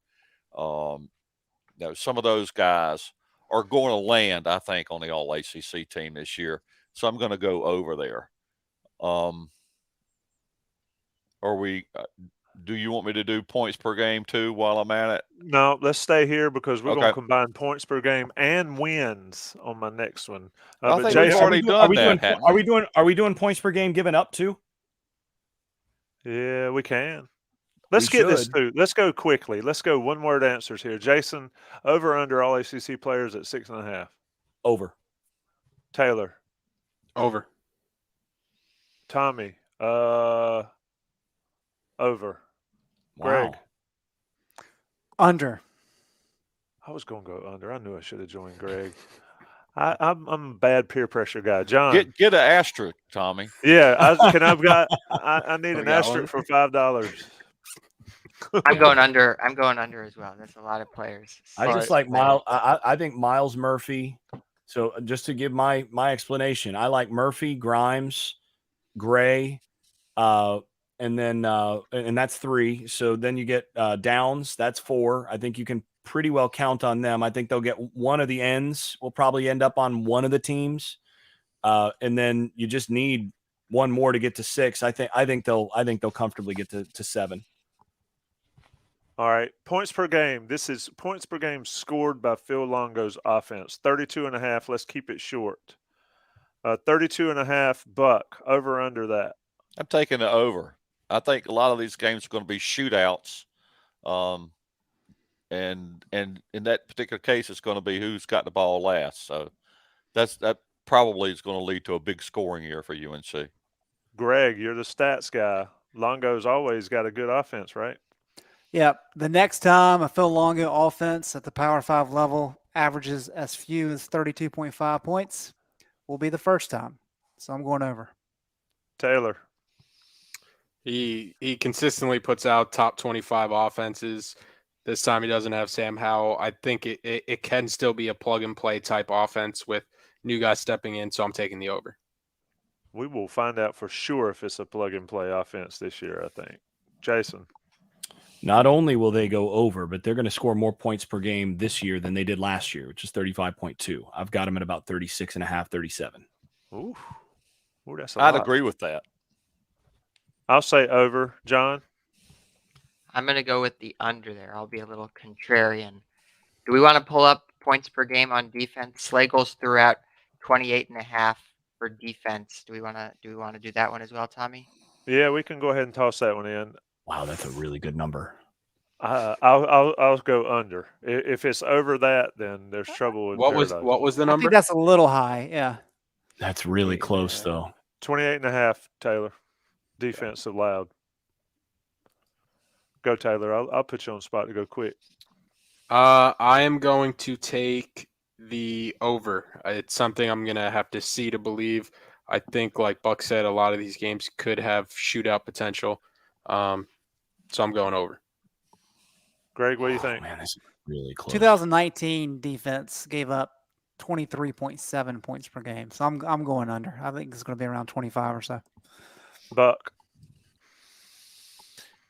some of those guys are going to land, I think, on the All ACC team this year. So I'm going to go over there. Do you want me to do points per game too while I'm at it? No, let's stay here because we're going Okay. to combine points per game and wins on my next one. I But think Jason, we've already done that, hadn't we? Are we doing points per game given up too? yeah, we can. Let's We get this should. through. Let's go quickly. Let's go one-word answers here. Jason, over under All ACC players at 6.5. Over. Taylor, Over. Tommy, over. Greg, Wow. Under. I was going to go under. I knew I should have joined Greg. I'm a bad peer pressure guy. John, Get an asterisk, Tommy. yeah, I need We an got asterisk for $5. I'm going under. I'm going under as well. That's a lot of players. I just Six like players. Miles. I think Miles Murphy. So just to give my explanation, I like Murphy, Grimes, Gray, and then and that's 3. So then you get Downs. That's 4. I think you can pretty well count on them. I think they'll get one of the ends. Will probably end up on one of the teams, and then you just need one more to get to 6. I think they'll comfortably get to 7. All right, points per game. This is points per game scored by Phil Longo's offense. 32.5. Let's keep it short. 32.5. Buck, over under that. I'm taking the over. I think a lot of these games are going to be shootouts. And in that particular case, it's going to be who's got the ball last. So that probably is going to lead to a big scoring year for UNC. Greg, you're the stats guy. Longo's always got a good offense, right? Yep. The next time a Phil Longo offense at the Power 5 level averages as few as 32.5 points will be the first time. So I'm going over. Taylor. He consistently puts out top 25 offenses. This time he doesn't have Sam Howell. I think it can still be a plug-and-play type offense with new guys stepping in, so I'm taking the over. We will find out for sure if it's a plug-and-play offense this year, I think. Jason. Not only will they go over, but they're going to score more points per game this year than they did last year, which is 35.2. I've got them at about 36.5, 37. Ooh, that's a I'd lot. agree with that. I'll say over. John? I'm going to go with the under there. I'll be a little contrarian. Do we want to pull up points per game on defense? Slagles threw out 28.5 for defense. Do we want to do that one as well, Tommy? Yeah, we can go ahead and toss that one in. Wow, that's a really good number. I'll go under. If it's over that, then there's trouble with What Paradise. was the I number? think that's a little high. Yeah. That's really close, though. 28.5, Taylor. Defense allowed. Go, Taylor. I'll put you on the spot to go quick. I am going to take the over. It's something I'm going to have to see to believe. I think, like Buck said, a lot of these games could have shootout potential. So I'm going over. Greg, what do you think? Man, this is really close. 2019 defense gave up 23.7 points per game. So I'm going under. I think it's going to be around 25 or so. Buck.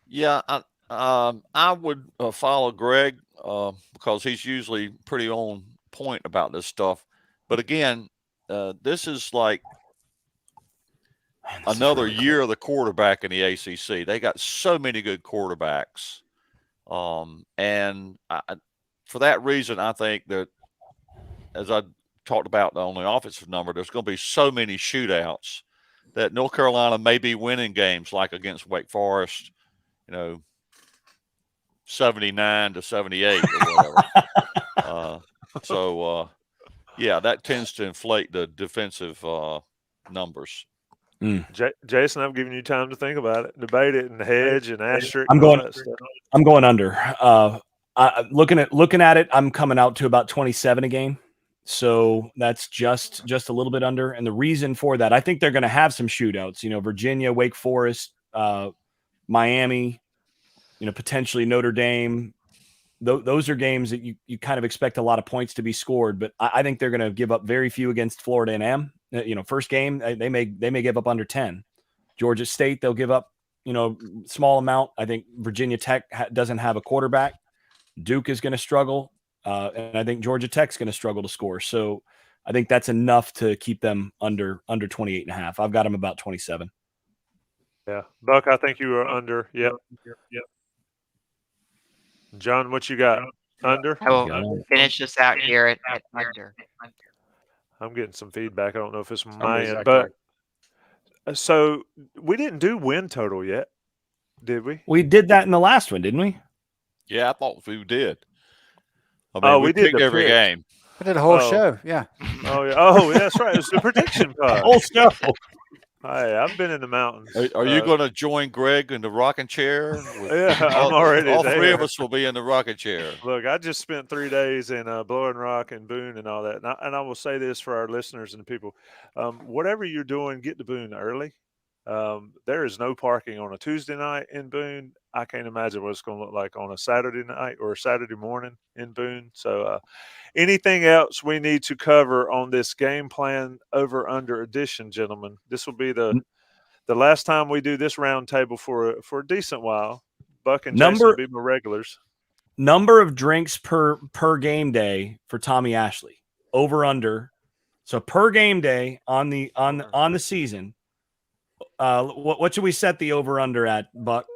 Yeah, I would follow Greg because he's usually pretty on point about this stuff. But again, this is like another year of the quarterback in the ACC. They got so many good quarterbacks. And for that reason, I think that, as I talked about on the offensive number, there's going to be so many shootouts that North Carolina may be winning games like against Wake Forest, 79-78 or whatever. Yeah, that tends to inflate the defensive numbers. Jason, I've given you time to think about it, debate it, and hedge and asterisk. I'm going under. Looking at it, I'm coming out to about 27 a game. So that's just a little bit under. And the reason for that, I think they're going to have some shootouts, Virginia, Wake Forest, Miami, potentially Notre Dame. Those are games that you kind of expect a lot of points to be scored, but I think they're going to give up very few against Florida A&M. First game, they may give up under 10. Georgia State, they'll give up, small amount. I think Virginia Tech doesn't have a quarterback. Duke is going to struggle. And I think Georgia Tech's going to struggle to score. So I think that's enough to keep them under 28.5. I've got them about 27. Yeah. Buck, I think you were under. Yep. John, what you got? Under? I will finish this out here at under. I'm getting some feedback. I don't know if it's Somebody's my end, acting but so we didn't do win total yet, did we? We did that in the last one, didn't we? Yeah, I thought we did. I mean, we did picked the every pick. game. I did a whole Oh. show. Yeah. Oh yeah. Oh, that's right. It's the prediction pod. Whole show. Hey, I've been in the mountains. Are you going to join Greg in the rocking chair? Yeah, I'm already all three there. of us will be in the rocking chair. Look, I just spent 3 days in Blowing Rock and Boone and all that. And I will say this for our listeners and the people. Whatever you're doing, get to Boone early. There is no parking on a Tuesday night in Boone. I can't imagine what it's going to look like on a Saturday night or a Saturday morning in Boone. So anything else we need to cover on this game plan over under edition, gentlemen? This will be the last time we do this round table for a decent while. Buck and Jason will be my regulars. Number of drinks per game day for Tommy Ashley. Over under. So per game day on the season. What should we set the over under at, Buck?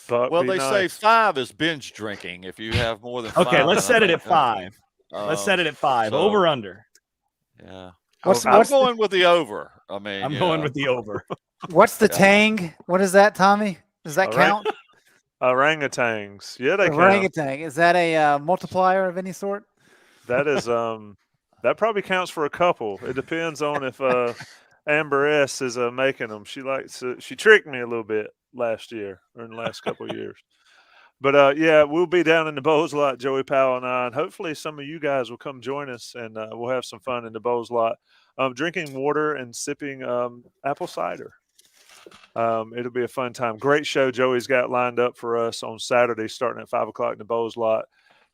Well, they say 5 is binge drinking if you have more than 5. Okay, let's set it at 5. Let's set it at 5. so- Over under. Yeah. What's I'm the, going with the over. I mean, I'm going with the over. what's the tang? What is that, Tommy? Does that count? Orangutans. Yeah, they count. Orangutan. Is that a multiplier of any sort? That is that probably counts for a couple. It depends on if Amber S is making them. She tricked me a little bit last year or in the last couple of years. But yeah, we'll be down in the Bowls lot, Joey Powell and I, and hopefully some of you guys will come join us, and we'll have some fun in the Bowls lot, drinking water and sipping apple cider. It'll be a fun time. Great show Joey's got lined up for us on Saturday, starting at 5 o'clock in the Bowls lot.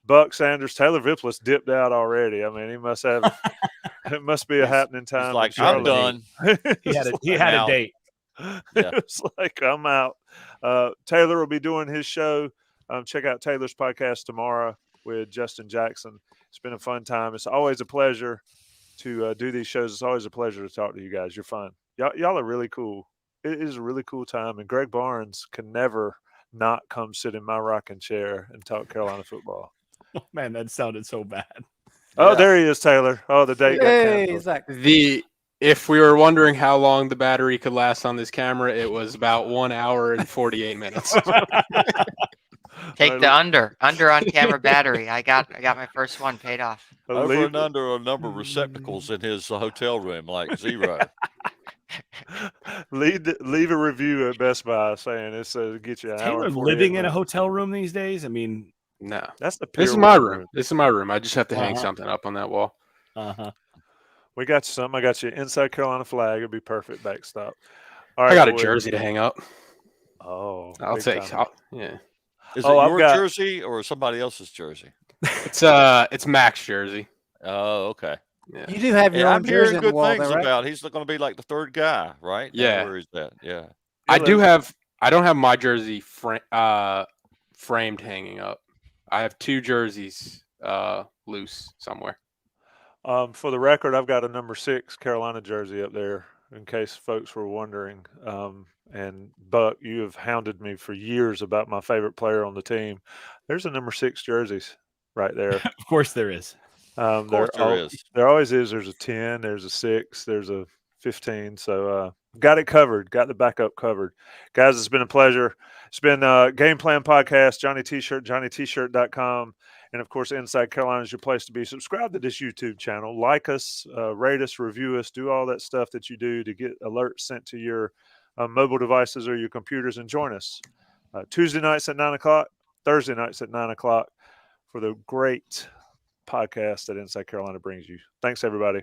Buck Sanders, Taylor Viplis dipped out already. I mean, he must have. It must be a happening time. He's like, in I'm Charlotte. done. He had a date. It's like, I'm out. Taylor will be doing his show. Check out Taylor's podcast tomorrow with Justin Jackson. It's been a fun time. It's always a pleasure to do these shows. It's always a pleasure to talk to you guys. You're fun. Y'all are really cool. It is a really cool time. And Greg Barnes can never not come sit in my rocking chair and talk Carolina football. Oh, man, that sounded so bad. Oh, there he is, Taylor. Oh, the date got Hey, canceled. Zach. If we were wondering how long the battery could last on this camera, it was about 1 hour and 48 minutes. Take the under on camera battery. I got my first one paid off. Over and under a number of receptacles in his hotel room, like 0. Leave a review at Best Buy saying it's to get you an hour. Taylor and 48 living in a minutes. hotel room these days? I mean, No. That's the This is pure my winner. room. This is my room. I just have to hang Uh-huh. something up on that wall. uh-huh. We got you some. I got you inside Carolina flag. It'd be perfect backstop. All right, I got a boys. jersey to hang up. Oh, I'll big take. time. Yeah. Is Oh, it I've your got- jersey or somebody else's jersey? It's Mac's jersey. Oh, okay. Yeah. You do have your Yeah, own I'm jersey hearing on the good wall, things though, right? about. He's going to be like the third guy, right? Yeah. Where is that? Yeah. I don't have my jersey framed hanging up. I have 2 jerseys loose somewhere. For the record, I've got a number 6 Carolina jersey up there in case folks were wondering. And Buck, you have hounded me for years about my favorite player on the team. There's a number 6 jerseys right there. Of course there is. Of course there is. There always is. There's a 10, there's a 6, there's a 15. So got it covered, got the backup covered. Guys, it's been a pleasure. It's been Game Plan Podcast, Johnny T-shirt, JohnnyT-shirt.com. And, of course, Inside Carolina is your place to be. Subscribe to this YouTube channel. Like us, rate us, review us, do all that stuff that you do to get alerts sent to your mobile devices or your computers, and join us. Tuesday nights at 9 o'clock, Thursday nights at 9:00 for the great podcast that Inside Carolina brings you. Thanks, everybody.